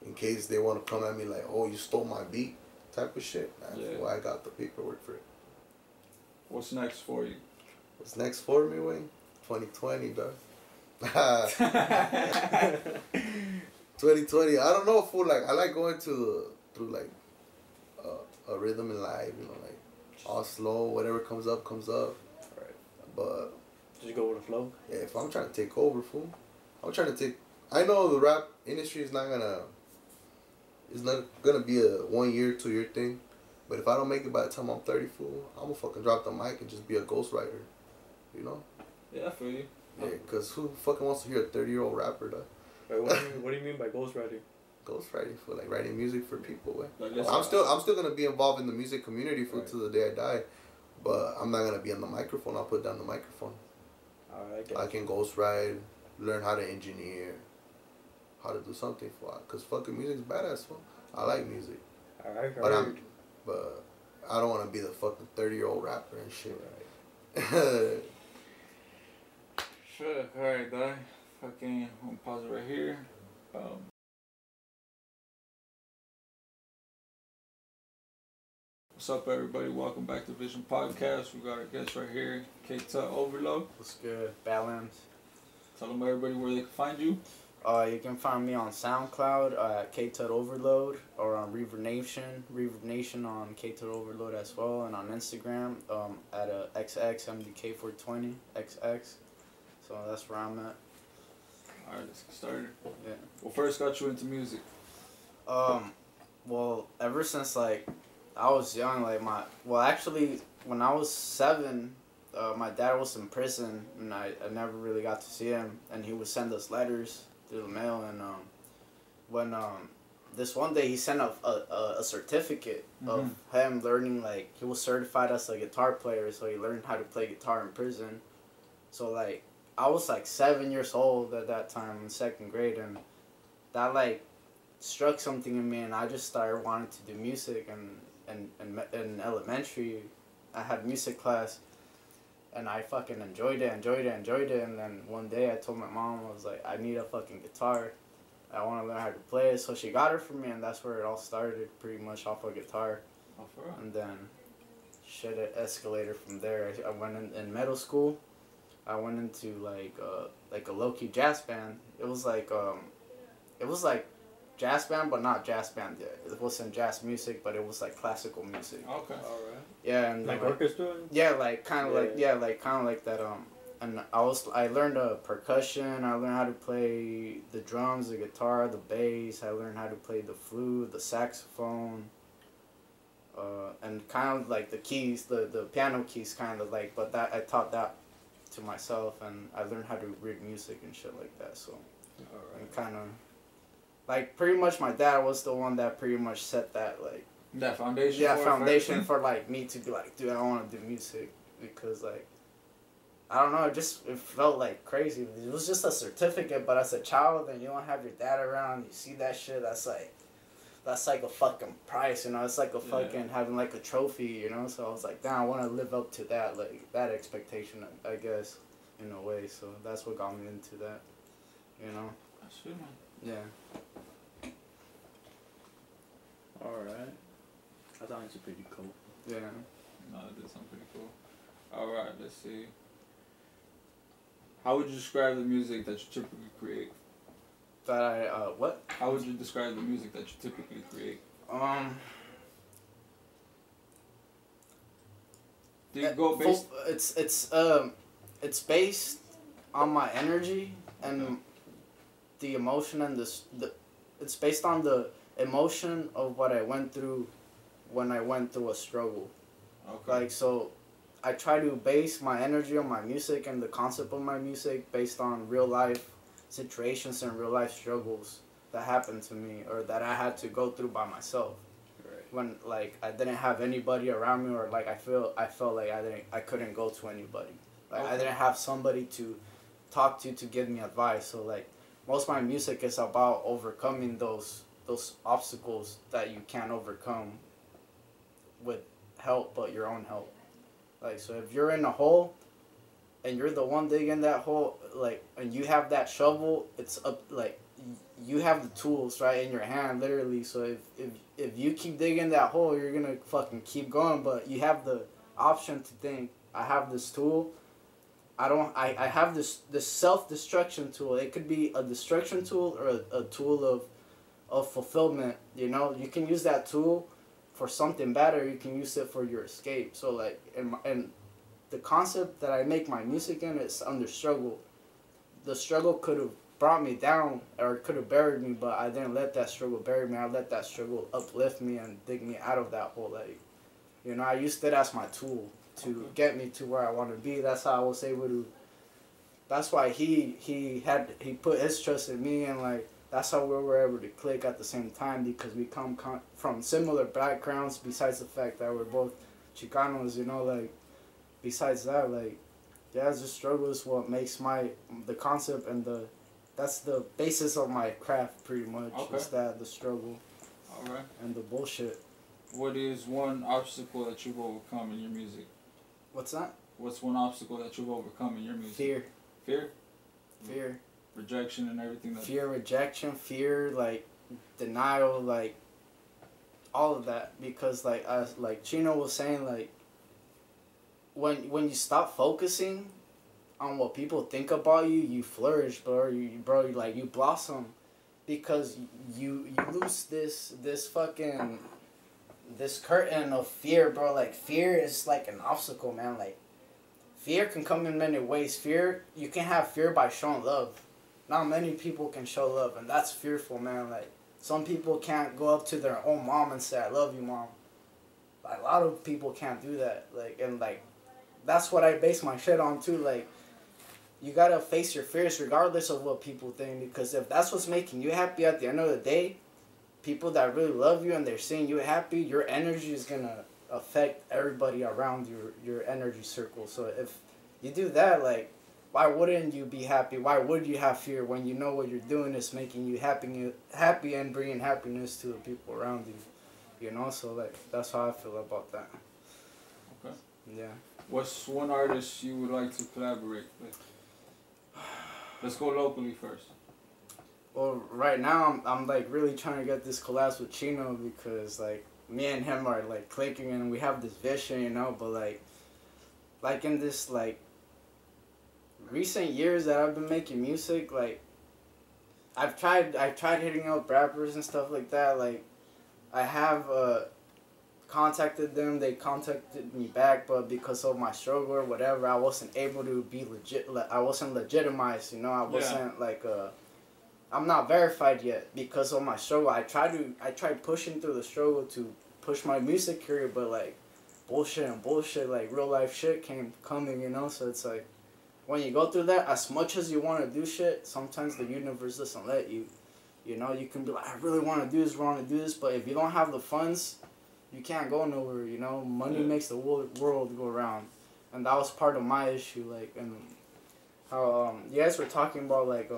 B: In case they want to come at me like, oh, you stole my beat type of shit. That's why I got the paperwork for it.
C: What's next for you?
B: What's next for me, Wayne? 2020, dog. 2020. I don't know, fool. Like, I like going through like a rhythm in life, you know, like all slow, whatever comes up, comes up.
D: Right.
B: But
D: just go with the flow.
B: Yeah, if I'm trying to take over, fool, I know the rap industry is not gonna be a 1 year, 2 year thing. But if I don't make it by the time I'm 30, fool, I'm gonna fucking drop the mic and just be a ghostwriter, you know?
C: Yeah, I feel you.
B: Yeah, because who fucking wants to hear a 30-year-old rapper, dog?
D: Wait, what do you mean by ghostwriting?
B: Ghostwriting, for like writing music for people,
C: like
B: I'm still gonna be involved in the music community to the day I die, but I'm not gonna be on the microphone. I'll put down the microphone.
D: Alright,
B: I can ghostwrite, learn how to engineer, how to do something for it. Cause fucking music's badass, fool. I like music.
D: Alright,
B: but I don't want to be the fucking 30-year-old rapper and shit.
C: Right. Sure. Alright, dog. Fucking, I'm gonna pause it right here. What's up, everybody? Welcome back to Vision Podcast. We got our guest right here, Ktut Overload.
A: What's good? Balance.
C: Tell them everybody where they can find you.
A: You can find me on SoundCloud at Ktut Overload, or on Reverb Nation on Ktut Overload as well, and on Instagram at XXMDK420 XX. So that's where I'm at.
C: Alright, let's get started.
A: Yeah.
C: What first got you into music?
A: Well, ever since like I was young, like actually when I was 7, my dad was in prison, and I never really got to see him, and he would send us letters through the mail, and when this one day he sent a certificate of him learning, like he was certified as a guitar player, so he learned how to play guitar in prison. So like I was like 7 years old at that time in 2nd grade, and that like struck something in me, and I just started wanting to do music. And in elementary I had music class, and I fucking enjoyed it, and then one day I told my mom, I was like, I need a fucking guitar. I want to learn how to play it. So she got it for me, and that's where it all started, pretty much off a guitar.
C: Oh, for real?
A: And then shit, it escalated from there. I went in middle school. I went into like a low-key jazz band. It was like jazz band, but not jazz band yet. It wasn't jazz music, but it was like classical music.
C: Okay, alright.
A: Yeah, and
D: like orchestra.
A: Yeah, like kind of like that. And I learned percussion. I learned how to play the drums, the guitar, the bass. I learned how to play the flute, the saxophone, and kind of like the keys, the piano keys, kind of like. But that I taught that to myself, and I learned how to read music and shit like that. So And kind of, like, pretty much my dad was the one that pretty much set that, like,
C: that foundation.
A: Yeah, foundation for like me to be like, dude, I want to do music because like, I don't know, it felt like crazy. It was just a certificate, but as a child, and you don't have your dad around, you see that shit, that's like a fucking prize, you know. It's like a fucking having like a trophy, you know. So I was like, damn, I want to live up to that, like that expectation, I guess, in a way. So that's what got me into that, you know.
C: That's good, man.
A: Yeah.
D: All right. I thought it was pretty cool.
A: Yeah.
C: No, that did sound pretty cool. All right, let's see. How would you describe the music that you typically create?
A: That I what?
C: How would you describe the music that you typically create? Do you go based?
A: It's based on my energy and the emotion and it's based on the emotion of what I went through when I went through a struggle.
C: Okay.
A: Like, so I try to base my energy on my music and the concept of my music based on real life situations and real life struggles that happened to me or that I had to go through by myself.
D: Right.
A: When like I didn't have anybody around me, or like I felt like I couldn't go to anybody. Like I didn't have somebody to talk to give me advice. So like most of my music is about overcoming those obstacles that you can't overcome with help but your own help. Like, so if you're in a hole and you're the one digging that hole, like, and you have that shovel, it's up, like, you have the tools right in your hand, literally. So if you keep digging that hole, you're gonna fucking keep going. But you have the option to think, I have this tool. I have this self-destruction tool. It could be a destruction tool or a tool of fulfillment. You know, you can use that tool for something better. You can use it for your escape. So like, and the concept that I make my music in is under struggle. The struggle could have brought me down or could have buried me, but I didn't let that struggle bury me. I let that struggle uplift me and dig me out of that hole. Like, you know, I used it as my tool to get me to where I want to be. That's how I was able to. That's why he put his trust in me, and like that's how we were able to click at the same time, because we come from similar backgrounds. Besides the fact that we're both Chicanos, you know, like besides that, like yeah, the struggle is what makes the concept and that's the basis of my craft pretty much.
C: Okay.
A: Is that the struggle.
C: All right.
A: And the bullshit.
C: What is one obstacle that you've overcome in your music?
A: What's that?
C: What's one obstacle that you've overcome in your music?
A: Fear.
C: Fear?
A: Fear.
C: Rejection and everything.
A: Fear, rejection, fear, like denial, like all of that. Because like Chino was saying, like when you stop focusing on what people think about you, you flourish, bro. You blossom, because you lose this curtain of fear, bro. Like fear is like an obstacle, man. Like fear can come in many ways. Fear, you can have fear by showing love. Not many people can show love, and that's fearful, man. Like some people can't go up to their own mom and say, "I love you, mom." Like, a lot of people can't do that. Like, and like that's what I base my shit on too. Like, you gotta face your fears regardless of what people think, because if that's what's making you happy at the end of the day, people that really love you and they're seeing you happy, your energy is gonna affect everybody around your energy circle. So if you do that, like, why wouldn't you be happy? Why would you have fear when you know what you're doing is making you happy and bringing happiness to the people around you? You know, so like that's how I feel about that.
C: Okay.
A: Yeah.
C: What's one artist you would like to collaborate with? Let's go locally first.
A: Well, right now I'm like really trying to get this collab with Chino, because like me and him are like clicking and we have this vision, you know. But like in this like recent years that I've been making music, like I've tried hitting up rappers and stuff like that. Like I have contacted them, they contacted me back, but because of my struggle or whatever, I wasn't able to be legit. I wasn't legitimized, you know. I wasn't like I'm not verified yet because of my struggle. I tried pushing through the struggle to push my music career, but like bullshit, like real life shit coming, you know. So it's like when you go through that, as much as you want to do shit, sometimes the universe doesn't let you. You know, you can be like, I really want to do this, but if you don't have the funds, you can't go nowhere, you know? Money makes the world go around. And that was part of my issue, like, and how, you guys were talking about, like,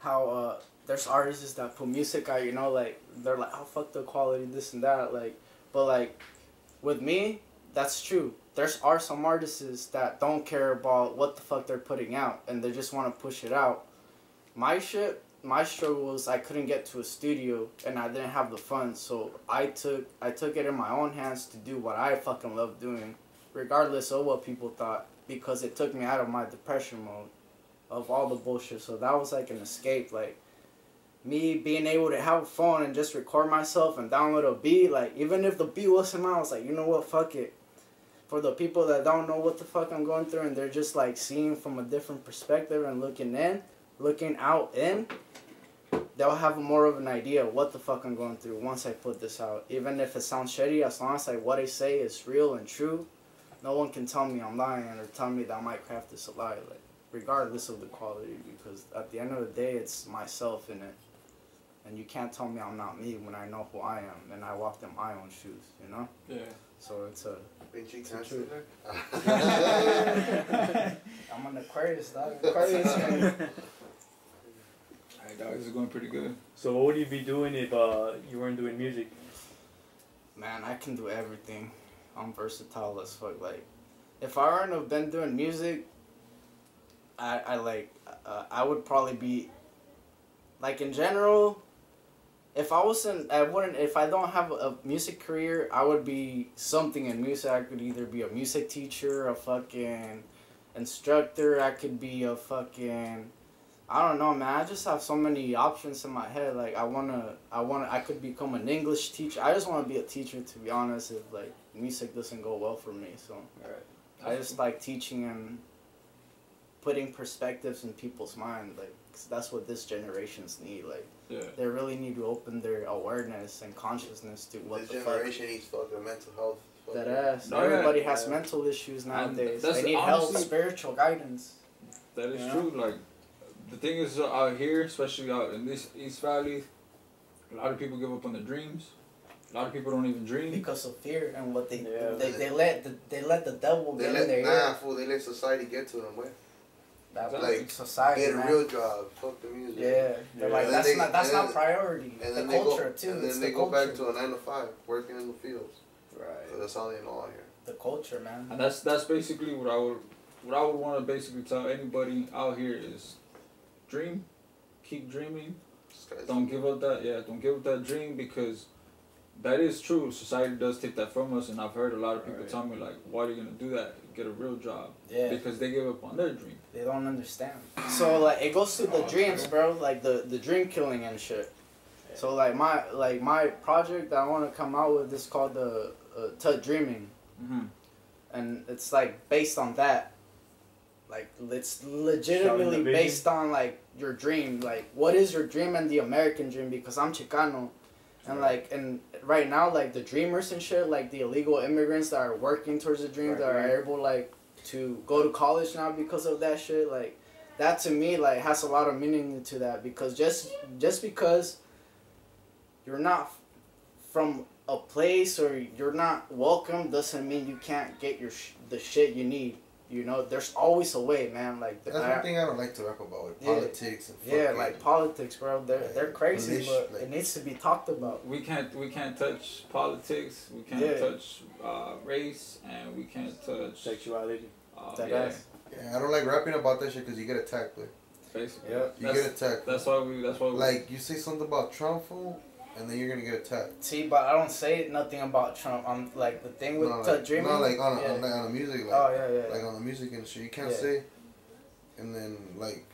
A: how, there's artists that put music out, you know, like, they're like, oh, fuck the quality, this and that, like, but, like, with me, that's true. Are some artists that don't care about what the fuck they're putting out, and they just want to push it out. My struggle was I couldn't get to a studio, and I didn't have the funds, so I took it in my own hands to do what I fucking love doing, regardless of what people thought, because it took me out of my depression mode of all the bullshit. So that was like an escape, like, me being able to have a phone and just record myself and download a beat, like, even if the beat wasn't mine, I was like, you know what, fuck it. For the people that don't know what the fuck I'm going through and they're just, like, seeing from a different perspective and looking out in, they'll have more of an idea of what the fuck I'm going through once I put this out. Even if it sounds shitty, as long as, like, what I say is real and true, no one can tell me I'm lying or tell me that my craft is a lie, like, regardless of the quality, because at the end of the day, it's myself in it. And you can't tell me I'm not me when I know who I am and I walked in my own shoes, you know?
C: Yeah.
A: So it's a...
B: true.
A: I'm an Aquarius, dog. Aquarius, man.
C: Hey, dog, this is going pretty good.
D: So what would you be doing if you weren't doing music?
A: Man, I can do everything. I'm versatile as fuck. Like, if I weren't have been doing music, I would probably be, like, in general, if I don't have a music career, I would be something in music. I could either be a music teacher, a fucking instructor, I could be a fucking, I don't know, man. I just have so many options in my head. Like, I could become an English teacher. I just want to be a teacher, to be honest, if, like, music doesn't go well for me. So, I just like teaching and putting perspectives in people's mind, like, 'cause that's what this generations need. Like, they really need to open their awareness and consciousness to what the fuck.
B: This generation needs fucking mental health.
A: That ass. Everybody has mental issues nowadays. They need help, spiritual guidance.
C: That is true. Like, the thing is, out here, especially out in this East Valley, a lot of people give up on their dreams. A lot of people don't even dream
A: because of fear and what they they let the devil get in their
B: ear. Fool, they let society get to them, boy.
A: That's
B: like
A: society,
B: get a real job. Fuck the music.
A: Yeah, they're like, that's not priority.
B: And
A: the culture too.
B: And then they go back to a 9 to 5, working in the fields.
A: Right.
B: So that's all they know out here.
A: The culture, man.
C: And that's basically what I would want to basically tell anybody out here is, dream, keep dreaming. Don't give up that dream, because that is true. Society does take that from us, and I've heard a lot of people tell me, like, why are you gonna do that? Get a real job. Yeah. Because they give up on their dream.
A: They don't understand. So, like, it goes to the dreams, bro. Like the dream killing and shit. Yeah. So my project that I want to come out with is called the Ktut Dreaming.
C: Mm-hmm.
A: And it's like based on that. Like, it's legitimately based on, like, your dream. Like, what is your dream and the American dream? Because I'm Chicano. And, like, and right now, like, the dreamers and shit, like, the illegal immigrants that are working towards the dream, that are able, like, to go to college now because of that shit, like, that to me, like, has a lot of meaning to that. Because just because you're not from a place or you're not welcome doesn't mean you can't get the shit you need. You know, there's always a way, man. Like,
B: that's one thing I don't like to rap about, with politics and fucking,
A: like politics, bro. They're crazy, but it needs to be talked about.
C: We can't touch politics. We can't touch race, and we can't touch
D: sexuality.
B: Yeah, I don't like rapping about that shit because you get attacked, but
C: basically,
B: you get attacked.
C: That's why we.
B: Like, you say something about Trump, fool, and then you're gonna get attacked.
A: See, but I don't say nothing about Trump. I'm like, the thing with Ktut Dreaming.
B: No, like on the music, like, like on the music industry, you can't say, and then like,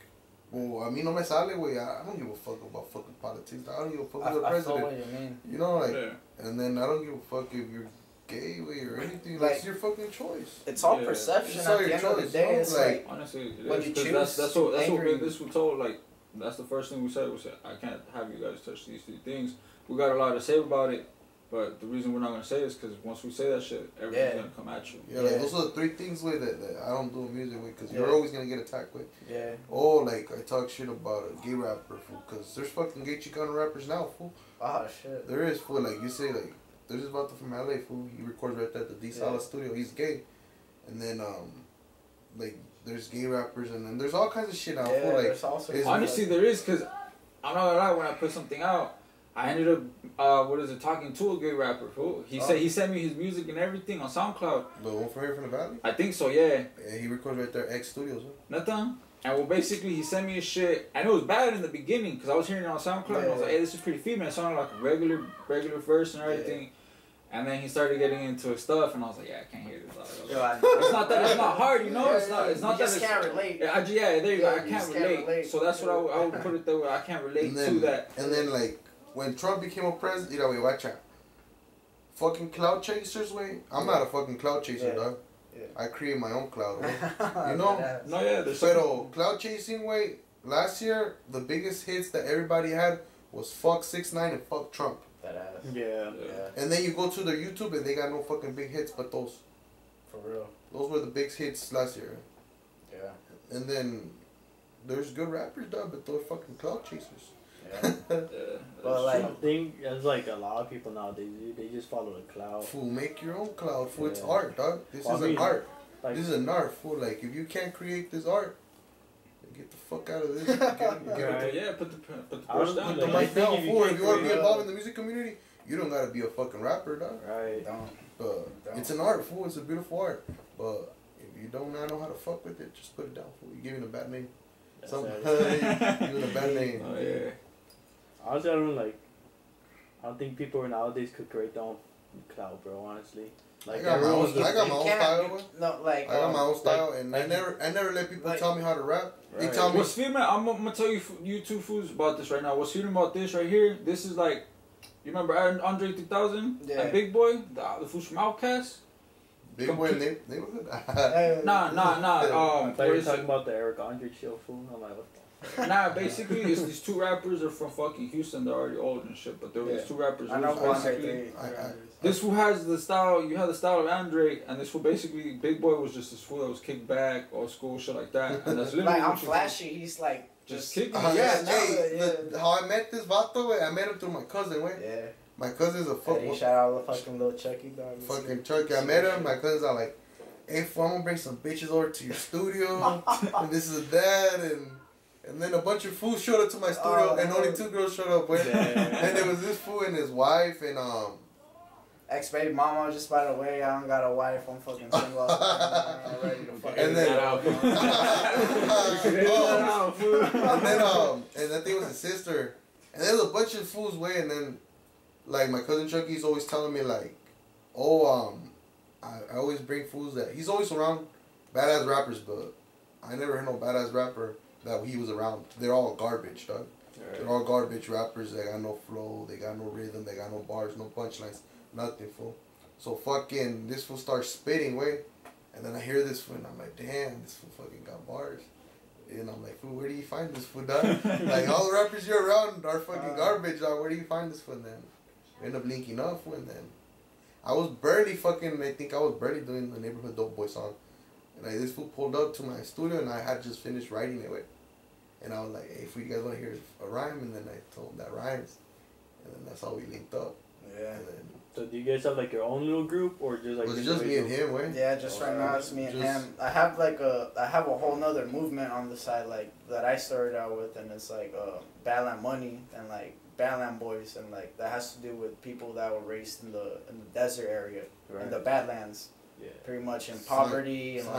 B: well, a mí no me sale, güey. I don't give a fuck about fucking politics. I don't give a fuck about the president.
A: I feel what you mean.
B: You know, like, and then I don't give a fuck if you're gay, güey, or anything. Like, it's your fucking choice.
A: It's all perception. At the end of the day, it's like,
C: honestly,
A: when you choose.
C: That's what this was told. Like, that's the first thing we said. We said, I can't have you guys touch these three things. We got a lot to say about it, But the reason we're not gonna say it is because once we say that shit, everyone's gonna come at you.
B: Yeah, like those are the 3 things with that I don't do music with, because you're always gonna get attacked with.
A: Yeah.
B: Oh, like I talk shit about a gay rapper, fool, because there's fucking gay Chicano rappers now, fool.
A: Oh shit.
B: There is, fool. Like you say, like there's this vato from LA, fool. He records right there at the D Sala studio. He's gay, and then like there's gay rappers, and then there's all kinds of shit now, fool. Like
A: there's also
C: honestly, there is, because I'm not gonna lie, when I put something out, I ended up, talking to a gay rapper, fool. He said he sent me his music and everything on SoundCloud.
B: The one from here from the valley?
C: I think so, yeah.
B: Yeah, he records right there, X Studios. Huh?
C: Nothing. And well, basically, he sent me his shit, and it was bad in the beginning, because I was hearing it on SoundCloud, and I was like, hey, this is pretty female. It sounded like a regular verse and everything. Yeah. And then he started getting into his stuff, and I was like, yeah, I can't hear this. It's not that it's not hard, you know? It's not that it's...
A: can't relate.
C: Yeah, there you go. I can't relate. So that's what I would put it that way. I can't relate to that.
B: And then, like, when Trump became a president, you know, wait, watch out. Fucking cloud chasers, wait. I'm not a fucking cloud chaser, dog. Yeah. I create my own cloud, wait. You know?
C: No, yeah.
B: Pero cloud chasing, wait. Last year, the biggest hits that everybody had was fuck 6ix9ine and fuck Trump.
A: That ass.
D: Yeah.
B: And then you go to their YouTube and they got no fucking big hits but those.
A: For real.
B: Those were the big hits last year.
A: Yeah.
B: And then there's good rappers, dog, but they're fucking cloud chasers.
A: Yeah.
D: But like, I think it's like a lot of people nowadays, they just follow the cloud.
B: Fool, make your own cloud. Fool, it's art, dog. This is an art. Like, this is an art, fool. Like, if you can't create this art, get the fuck out of this.
C: Put the push down.
B: Put the mic down, fool. If you want to be involved in the music community, you don't gotta be a fucking rapper, dog.
D: Right.
B: But it's an art, fool. It's a beautiful art. But if you don't know how to fuck with it, just put it down, fool. You're giving a bad name. You're giving a bad name.
C: Oh yeah.
D: Honestly, I don't think people nowadays could create their own cloud, bro. Honestly, like
B: I got my own style.
A: No, like
B: I got my own style, and I never let people tell me how to rap.
C: Right.
B: They tell me.
C: What's feeling? I'm gonna tell you two fools about this right now. What's feeling about this right here? This is like, you remember Andre 3000 and Big Boy, the fools from Outkast.
B: Big Boy and neighborhood.
C: Nah.
D: I thought you were talking about the Eric Andre chill fool. I'm like, what the?
C: Nah, basically, it's these 2 rappers are from fucking Houston. They're already old and shit, but there were these 2 rappers.
A: I know
C: basically, this fool has the style. You have the style of Andre, and this fool basically, Big Boy was just this fool that was kicked back, old school shit like that. And that's literally
A: like I'm flashy. He's like
C: just kicking.
B: How I met this vato, I met him through my cousin, wait.
A: Yeah.
B: My cousin's a football.
A: Shout out the fucking little Chucky dog.
B: Fucking Chucky. I met him. My cousin's all like, hey, fool, I'm gonna bring some bitches over to your studio, and this is that, and then a bunch of fools showed up to my studio, and only 2 girls showed up. And there was this fool and his wife, and
A: ex-baby mama, just by the way, I don't got a wife, I'm fucking single. I'm ready to fucking
B: and then, and I think it was his sister, and there was a bunch of fools way, and then, like, my cousin Chucky's always telling me, like, I always bring fools that, he's always around badass rappers, but I never heard no badass rapper that he was around. They're all garbage, dog. Right. They're all garbage rappers. They got no flow. They got no rhythm. They got no bars, no punchlines, nothing, fool. So fucking this fool starts spitting, way, and then I hear this fool, and I'm like, damn, this fool fucking got bars. And I'm like, fool, where do you find this fool, dog? Like, all the rappers you're around are fucking garbage, dog. Where do you find this fool? And then we end up linking up, fool, and then I was barely doing the Neighborhood Dope Boy song. And like, this fool pulled up to my studio, and I had just finished writing it with. And I was like, hey, if you guys want to hear a rhyme, and then I told him that rhymes. And then that's how we linked up.
A: Yeah.
B: And then,
D: so do you guys have like your own little group, or just like?
B: It was just me and him, right?
A: Yeah, just right now it's me and him. I have a whole nother movement on the side, like, that I started out with, and it's like Badland Money and like Badland Boys, and like that has to do with people that were raised in the desert area, in the Badlands. Yeah. Pretty much in poverty and like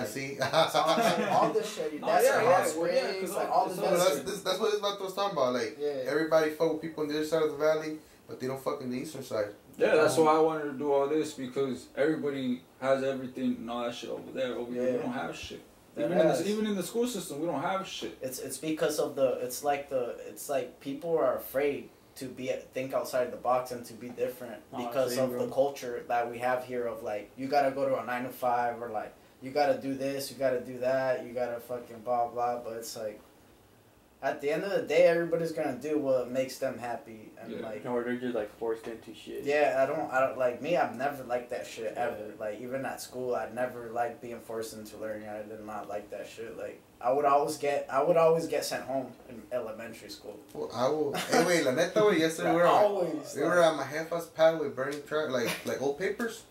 A: all this shit. That's all the desert.
B: That's what this about was talking about. Like, everybody fuck with people on the other side of the valley, but they don't fuck in the eastern side.
C: Yeah, that's why I wanted to do all this, because everybody has everything and all that shit over there. Over here, we don't have shit. Even in the school system, we don't have shit.
A: It's because of it's like people are afraid to think outside the box and to be different because of the culture that we have here of like, you gotta go to a 9 to 5, or like, you gotta do this, you gotta do that, you gotta fucking blah blah. But it's like, at the end of the day, everybody's gonna do what makes them happy, and like,
D: or they're just like forced into shit.
A: yeah, I don't like me. I've never liked that shit ever. Like even at school, I never liked being forced into learning. I did not like that shit. Like I would always get sent home in elementary school.
B: Well, I will. Hey, wait, la neta, wait, yesterday we were at my half-ass pad with burning trash, like old papers,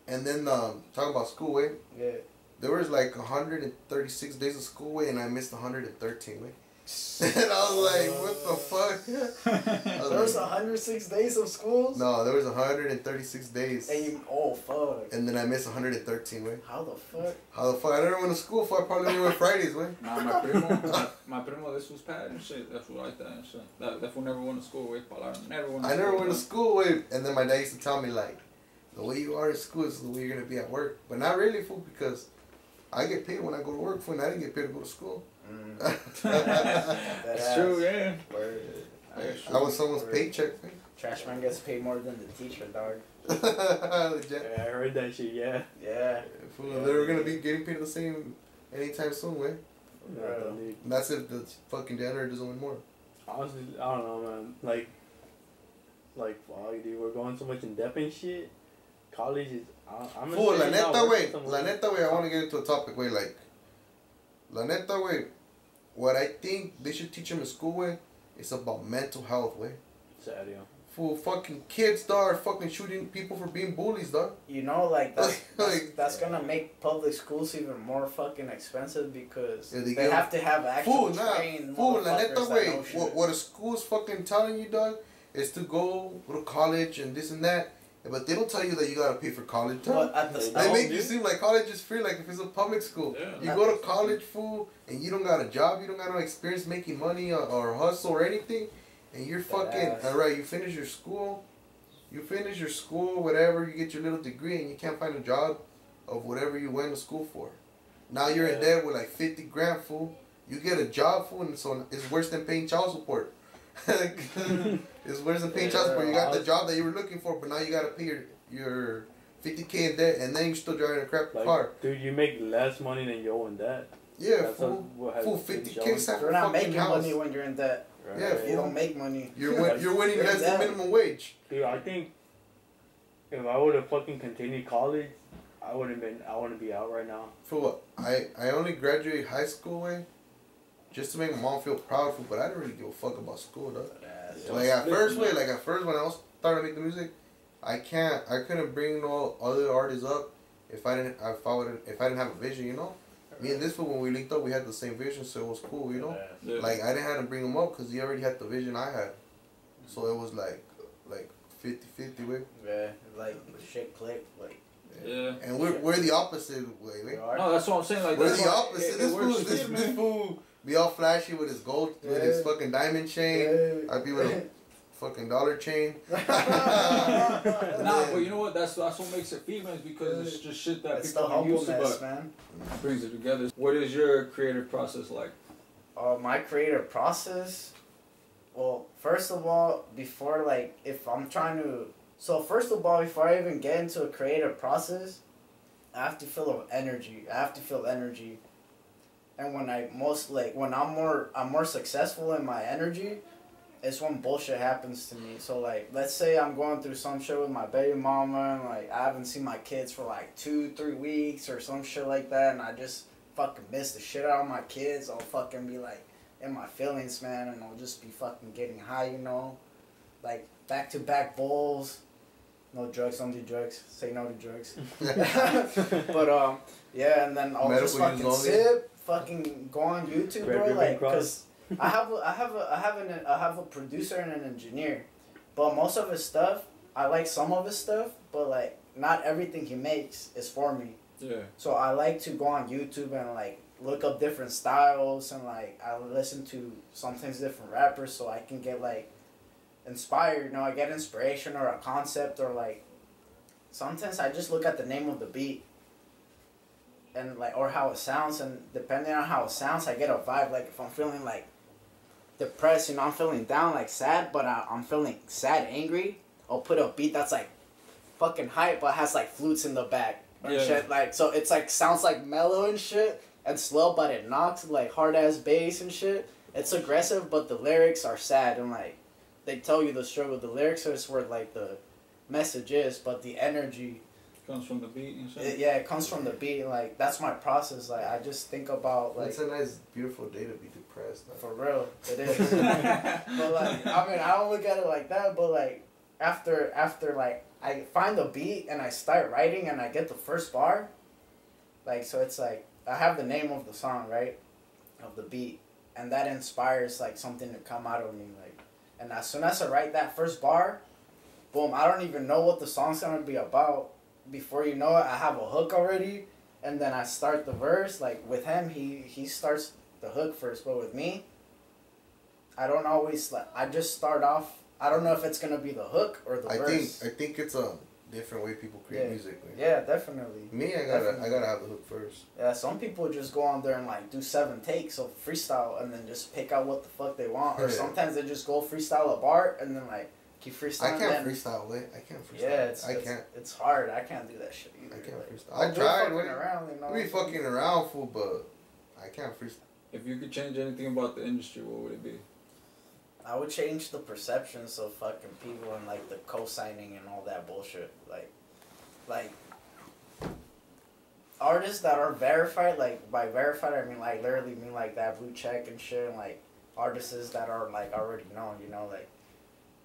B: and then talking about school, way.
A: Yeah.
B: There was like 136 days of school, way, and I missed 113, way. And I was like, what the fuck?
A: There was 106 days of school?
B: No, there was 136 days.
A: And you, oh fuck.
B: And then I missed 113, way.
A: How the fuck?
B: How the fuck? I never went to school, I probably only went Fridays, way.
C: Nah, my primo, this was pad and shit. That fool like that and shit. That fool never went to school, way.
B: I never went to school, way. And then my dad used to tell me, like, the way you are in school is the way you're going to be at work. But not really, fool, because I get paid when I go to work, fool, and I didn't get paid to go to school.
C: That's true, yeah.
B: I was someone's paycheck, man.
A: Trash man gets paid more than the teacher, dog.
B: Legit.
D: Yeah, I heard that shit. Yeah.
A: Yeah.
B: They were gonna be getting paid the same anytime soon, way.
A: Bro.
B: And that's if the fucking janitor doesn't win more.
D: Honestly, I don't know, man. Like, fuck, dude, we're going so much in depth and shit. College is. I'm
B: Fool, la neta, way. La neta, way. I want to get into a topic, way. Like, la neta, way. What I think they should teach them in school, way, is about mental health, way.
D: Sad, yeah.
B: Fool, fucking kids, dog, are fucking shooting people for being bullies, dog.
A: You know, like, that's gonna make public schools even more fucking expensive because they have to have actual trained
B: Fool, la neta, way.
A: know shit.
B: What a school's fucking telling you, dog, is to go to college and this and that. But they don't tell you that you gotta pay for college. They make you seem like college is free, like if it's a public school. Yeah. You go to college, fool, and you don't got a job, you don't got no experience making money or hustle or anything, and you're fucking, alright, you finish your school, whatever, you get your little degree, and you can't find a job of whatever you went to school for. Now you're in debt with like 50 grand, fool. You get a job, fool, and so it's worse than paying child support. It's worse than paying child support. You got the job that you were looking for, but now you gotta pay your 50K in debt, and then you're still driving a crap car.
D: Dude, you make less money than you owe in debt.
B: Yeah, fool. 50K.
A: You're not making money when you're in debt.
B: Right. Yeah,
A: you don't make money.
B: You're winning less than minimum wage.
D: Dude, I think if I would have fucking continued college, I wouldn't be out right now.
B: For what? I only graduated high school, way, just to make my mom feel proud, but I didn't really give a fuck about school, though. Like at first when I was starting to make the music, I couldn't bring no other artists up if I didn't have a vision, you know. Me and this fool, when we linked up, we had the same vision, so it was cool, you know. Yeah. Like I didn't have to bring him up because he already had the vision I had, so it was like 50-50 way.
A: Yeah, like shit click, like.
C: Yeah.
B: And we're the opposite way.
C: No, that's what I'm saying. Like
B: we're the opposite. This fool be all flashy with his gold, with his fucking diamond chain. I'd be with a fucking dollar chain.
C: Nah, but you know what? That's what makes it famous because it's just shit that people are used to, but man. Brings it together. What is your creative process like?
A: My creative process. Well, first of all, before if I'm trying to. So first of all, before I even get into a creative process, I have to feel energy. And when I'm more successful in my energy, it's when bullshit happens to me. So let's say I'm going through some shit with my baby mama, and I haven't seen my kids for 2-3 weeks or some shit like that, and I just fucking miss the shit out of my kids. I'll fucking be in my feelings, man, and I'll just be fucking getting high, you know, back-to-back bowls. No drugs, don't do drugs. Say no to drugs. But yeah, and then I'll just fucking sip, fucking go on YouTube, bro, cause I have a producer and an engineer, but most of his stuff, I like some of his stuff, but not everything he makes is for me.
C: Yeah.
A: So I like to go on YouTube and look up different styles, and I listen to sometimes different rappers so I can get inspired, you know. I get inspiration or a concept, or sometimes I just look at the name of the beat and or how it sounds, and depending on how it sounds, I get a vibe. If I'm feeling depressed, you know, I'm feeling down, sad, but I'm feeling sad, angry, I'll put a beat that's fucking hype but has flutes in the back and shit, so it's sounds mellow and shit and slow, but it knocks hard ass bass and shit. it's aggressive, but the lyrics are sad and like they tell you the struggle. The lyrics are where like the message is, but the energy
C: comes from the beat and shit.
A: it comes from the beat. Like that's my process. Like I just think about like
B: it's a nice, beautiful day to be depressed. Like.
A: For real, it is. But like, I mean, I don't look at it like that. But like, after like, I find the beat and I start writing and I get the first bar. Like so, it's like I have the name of the song, right, of the beat, and that inspires like something to come out of me. Like, and as soon as I write that first bar, boom! I don't even know what the song's gonna be about. Before you know it, I have a hook already, and then I start the verse. Like with him, he starts the hook first, but with me, I don't always like. I just start off. I don't know if it's gonna be the hook or the verse.
B: I think it's a different way people create music. Like.
A: Yeah, definitely.
B: Me, I gotta have the hook first.
A: Yeah, some people just go on there and like do 7 takes of freestyle and then just pick out what the fuck they want, or sometimes they just go freestyle a bar and then like keep freestyling.
B: I can't freestyle, wait. I can't freestyle.
A: Yeah, it's hard. I can't do that shit either.
B: I can't
A: like,
B: freestyle. I tried, wait.
A: Around, you know.
B: We fucking around, fool, but I can't freestyle.
C: If you could change anything about the industry, what would it be?
A: I would change the perceptions of fucking people and like the co-signing and all that bullshit. Like artists that are verified, like by verified I mean like literally mean like that blue check and shit, and like artists that are like already known, you know, like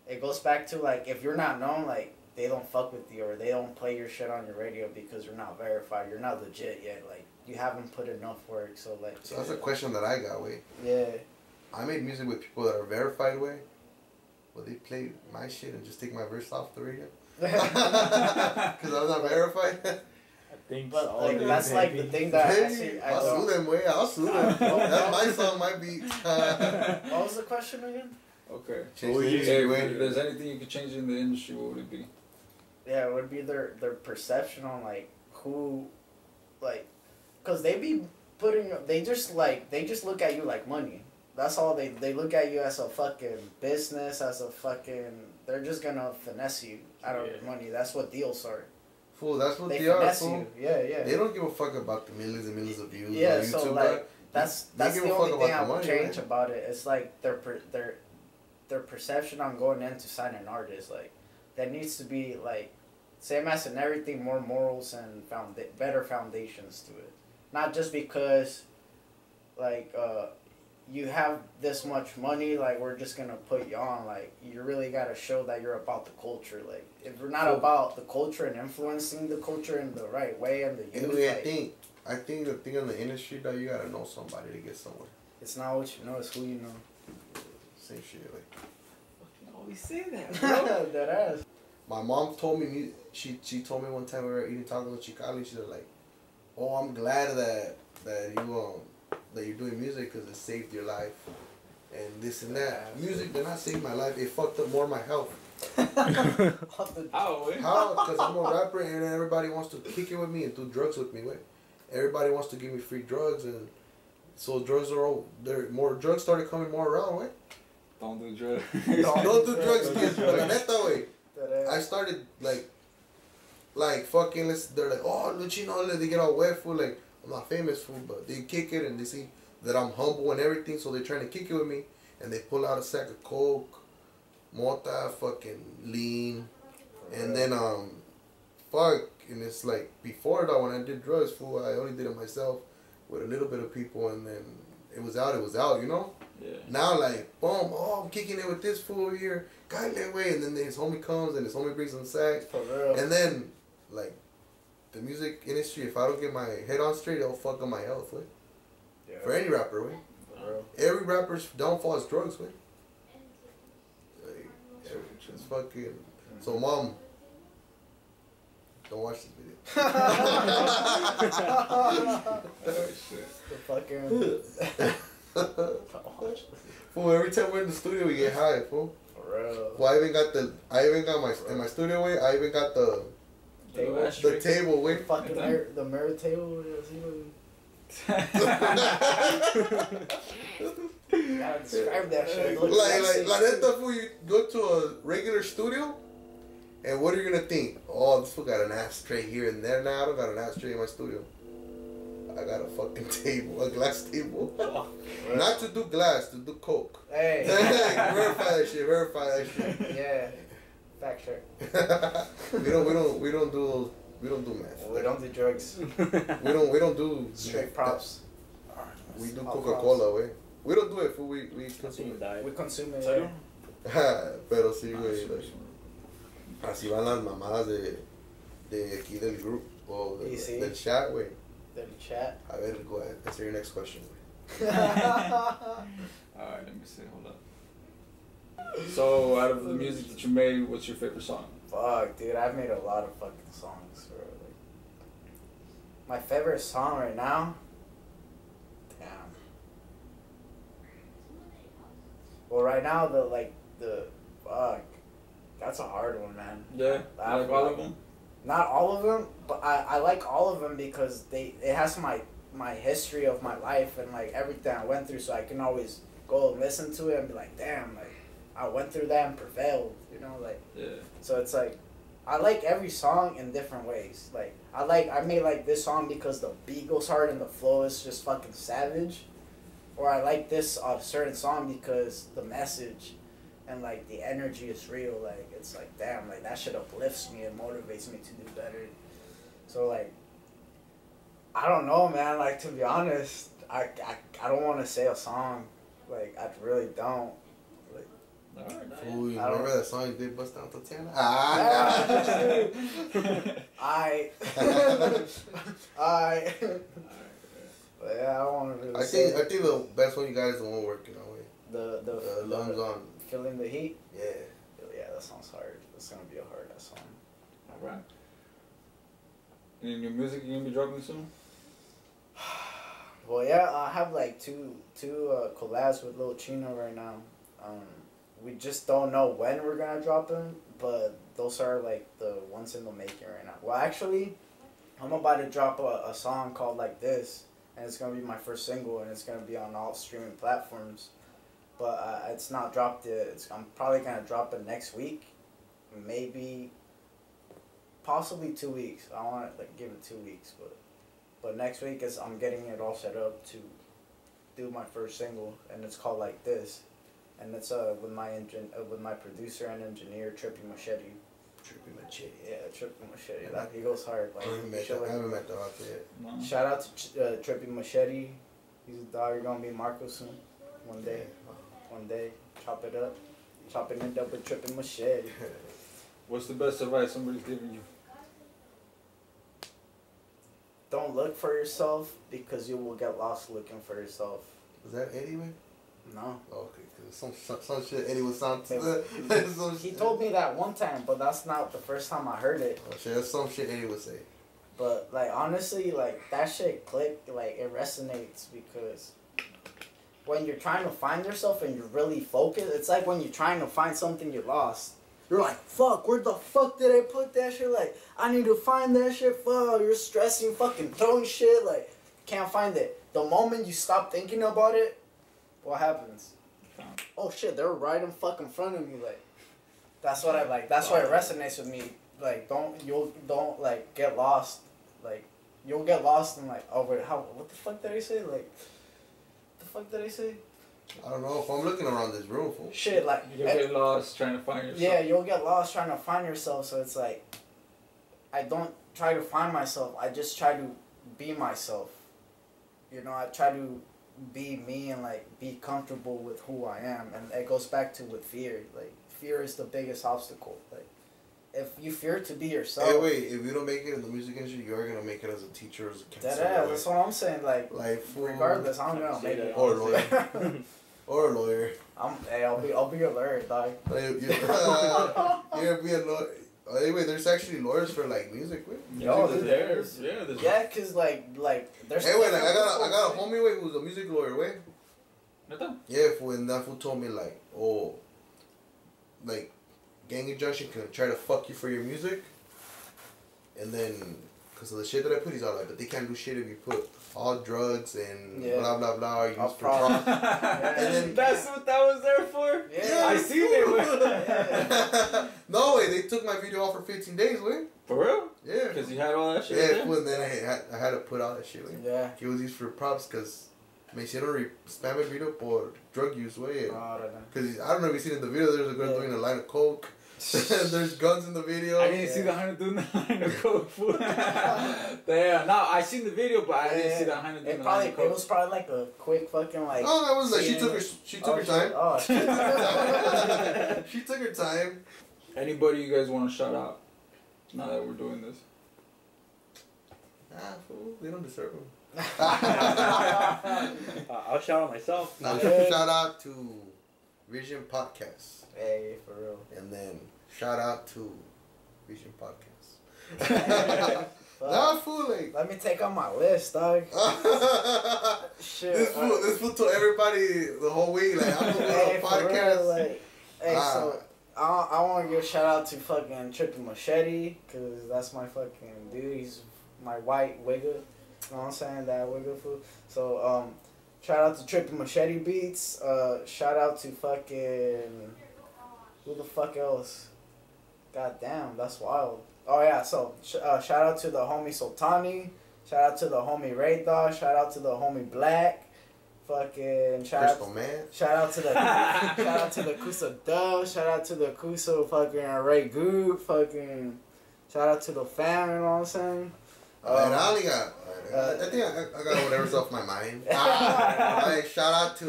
A: it goes back to like if you're not known, like they don't fuck with you or they don't play your shit on your radio because you're not verified, you're not legit yet, like you haven't put enough work, so like.
B: So that's a question that I got, wait.
A: Yeah.
B: I made music with people that are verified, way. Will they play my shit and just take my verse off the radio? Because I'm not verified.
D: I think
A: but
D: so.
A: like that's like the thing that
B: I'll sue them, way. I'll sue them. That's my song, my beat.
A: What was the question again?
C: Okay.
B: Change the
C: If
B: industry,
C: there's anything you could change in the industry, what would it be?
A: Yeah, it would be their perception on like who, like, cause they be putting they just look at you like money. That's all they look at you as a fucking business, as a fucking. They're just gonna finesse you out of your money. That's what deals are.
B: Fool, that's what they
A: are.
B: Fool.
A: You. Yeah.
B: They don't give a fuck about the millions and millions of views.
A: Yeah,
B: on YouTube,
A: so like that's the only thing I would change about it. It's like their perception on going in to sign an artist. Like that needs to be like same as in everything, more morals and better foundations to it. Not just because like you have this much money, like we're just gonna put you on. Like you really gotta show that you're about the culture. Like if you're not about the culture and influencing the culture in the right way and the youth,
B: anyway, I think the thing in the industry that you gotta know somebody to get somewhere.
A: It's not what you know, it's who you know.
B: Same shit, like.
C: You always say that, bro.
A: That ass.
B: My mom told me she told me one time we were eating tacos in Chicali. She was like, "Oh, I'm glad that you're doing music because it saved your life, and this and that. Music did not save my life. It fucked up more my health.
C: How?
B: Because I'm a rapper and everybody wants to kick it with me and do drugs with me. Wait, everybody wants to give me free drugs, and so drugs more drugs started coming more around. Wait,
C: don't do drugs.
B: Don't do drugs, kids. La neta, way. I started like fucking. They're like, oh, Lilchino, they get all wet, fool. Like I'm not famous, fool, but they kick it and they see that I'm humble and everything, so they're trying to kick it with me, and they pull out a sack of coke, mota, fucking lean, and then and it's like before that when I did drugs, fool, I only did it myself with a little bit of people, and then it was out, you know.
C: Yeah.
B: Now like boom, oh, I'm kicking it with this fool here, guy that way, and then his homie comes and his homie brings some sacks, and then like the music industry, if I don't get my head on straight, it'll fuck up my health, way. Yeah. For any rapper, way. Every rapper's downfall is drugs, way. Like, it's fucking. So mom, don't watch this video.
C: Oh shit.
A: The fucking.
B: Fool, every time we're in the studio, we get high, fool.
A: For real.
B: Well, I even got my in my studio way. I even got the table way.
A: Fucking the mirror table. You gotta describe that shit.
B: Like la neta, fool, you go to a regular studio, and what are you gonna think? Oh, this fool got an ashtray here and there. Nah, I don't got an ashtray in my studio. I got a fucking table, a glass table.
D: Fuck.
B: Not to do glass, to do coke.
A: Hey.
B: Verify that shit.
A: Yeah. Fact check.
B: we don't do those. We don't do math.
A: We don't do drugs.
B: We don't do
A: Straight props.
B: We do
A: All
B: Coca-Cola, wey. We don't do it, fool. We consume it.
A: We consume it.
C: ¿Serio?
B: Pero sí, güey. Así van las mamadas de aquí del group. O del chat, güey.
A: Del chat.
B: A ver, go ahead. Answer your next question, güey.
C: Alright, let me see. Hold up. So, out of the music that you made, what's your favorite song?
A: Fuck, dude, I've made a lot of fucking songs, bro. Like, my favorite song right now? Damn. Well, right now, fuck. That's a hard one, man.
C: Yeah, I like all of them?
A: Not all of them, but I like all of them because it has my history of my life and, like, everything I went through, so I can always go and listen to it and be like, damn, like, I went through that and prevailed, you know, like.
C: Yeah.
A: So it's like, I like every song in different ways. Like, I made like this song because the beat goes hard and the flow is just fucking savage, or I like this certain song because the message and like the energy is real. Like, it's like, damn, like that shit uplifts me and motivates me to do better. So like, I don't know, man. Like, to be honest, I don't want to say a song. Like, I really don't.
B: Fool, you remember that song you did bust down Tatiana?
A: But yeah, I don't want to really
B: I think the best one you got is the one working on.
A: The
B: lungs on.
A: Feeling the heat.
B: Yeah.
A: Yeah, that sounds hard. It's gonna be a hard ass song.
C: Alright. Any new music you gonna be dropping soon?
A: Well, yeah, I have like two collabs with Lil Chino right now. We just don't know when we're gonna drop them, but those are like the ones in the making right now. Well, actually, I'm about to drop a song called Like This, and it's gonna be my first single, and it's gonna be on all streaming platforms. But it's not dropped yet. I'm probably gonna drop it next week, maybe, possibly 2 weeks. I want to like give it 2 weeks, but next week I'm getting it all set up to do my first single, and it's called Like This. And it's with my producer and engineer Trippy Machete. Yeah, Trippy Machete. That he goes hard. Like,
B: I haven't met the author yet.
C: No.
A: Shout out to Trippy Machete. He's a dog. You're gonna be Marco soon. One day, chopping it up with Trippy Machete.
C: What's the best advice somebody's giving you?
A: Don't look for yourself because you will get lost looking for yourself.
B: Was that Eddie, man?
A: No.
B: Okay, cause some shit Eddie was on.
A: He told me that one time, but that's not the first time I heard it.
B: Oh shit, that's some shit Eddie would say.
A: But like honestly, like that shit clicked. Like it resonates because when you're trying to find yourself and you're really focused, it's like when you're trying to find something you lost. You're like, fuck, where the fuck did I put that shit? Like, I need to find that shit. Fuck, you're stressing, fucking throwing shit. Like, can't find it. The moment you stop thinking about it, what happens? Oh shit, they're right in fucking front of me. Like, that's what I like. That's why it resonates with me. Like, don't like get lost. Like, you'll get lost and like, oh wait, what the fuck did I say? Like, the fuck did I say?
B: I don't know if I'm looking around this room, fool.
A: Shit, like
C: you'll get lost trying to find yourself.
A: Yeah, you'll get lost trying to find yourself. So it's like, I don't try to find myself. I just try to be myself. You know, I try to be me and like be comfortable with who I am, and it goes back to with fear. Like, fear is the biggest obstacle. Like, if you fear to be yourself.
B: Hey, wait! If you don't make it in the music industry, you are gonna make it as a teacher, as a counselor.
A: That's what I'm saying. Like regardless, I'm gonna make it.
B: Or a lawyer. Or a lawyer.
A: I'll be a lawyer, dog.
B: You're gonna be a lawyer. Anyway, there's actually lawyers for like music, wait.
C: There's
A: cause like there's.
B: Hey, wait! Like, I got a homie who's a music lawyer, wait.
C: Neta?
B: Yeah, when that fool told me like, oh, like, gang injunction can try to fuck you for your music, and then because of the shit that I put, he's all like, but they can't do shit if you put all drugs and blah blah blah or used for drugs. And then
C: that's what that was there for.
A: Yeah,
C: I seen it.
B: No way, they took my video off for 15 days, wait.
C: For real?
B: Yeah.
C: Because you had all that shit.
B: Yeah,
C: there?
B: fool, and then I had to put all that shit. Like,
A: Yeah.
B: que was used for props, because me hicieron spam el video por drug use, way. Because I don't know if you've seen in the video, there's a girl doing a line of coke. There's guns in the video.
C: I didn't see the Hunter doing the line of coke, fool. Damn, no, I seen the video, but I didn't see the Hunter doing the line of coke.
A: It was probably like a quick fucking like.
B: Oh, it was like she took her time.
A: Oh, shit.
B: She took her time.
C: Anybody you guys want to shout out? Now that we're doing this.
B: Nah, fool, they don't deserve them.
D: I'll shout out myself.
B: Shout out to Visionpodcast.
A: Hey, for real.
B: And then shout out to Visionpodcast. Nah, fool, like.
A: Let me take on my list, dog. Shit.
B: This fool told everybody the whole week, like, I'm gonna
A: Hey,
B: do a
A: for
B: podcast.
A: real, like, hey, so I want to give a shout out to fucking Trippy Machete, because that's my fucking dude. He's my white wigger. You know what I'm saying? That wigger fool. So, shout out to Trippy Machete Beats. Shout out to fucking. Who the fuck else? God damn, that's wild. Oh, yeah, so shout out to the homie Sultani. Shout out to the homie Radar. Shout out to the homie Black. Fucking shout out to the Kusa Dove. Shout out to the Kusa fucking Ray Goop. Fucking shout out to the fam. You know what I'm saying?
B: And I only got. I think I got whatever's off my mind. Shout out to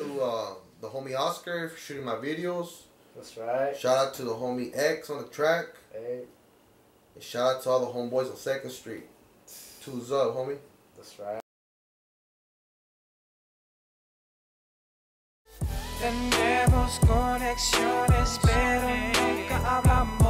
B: the homie Oscar for shooting my videos.
A: That's right.
B: Shout out to the homie X on the track.
A: Hey.
B: And shout out to all the homeboys on 2nd Street. Two's up, homie.
A: That's right.
E: Tenemos conexiones, pero nunca hablamos.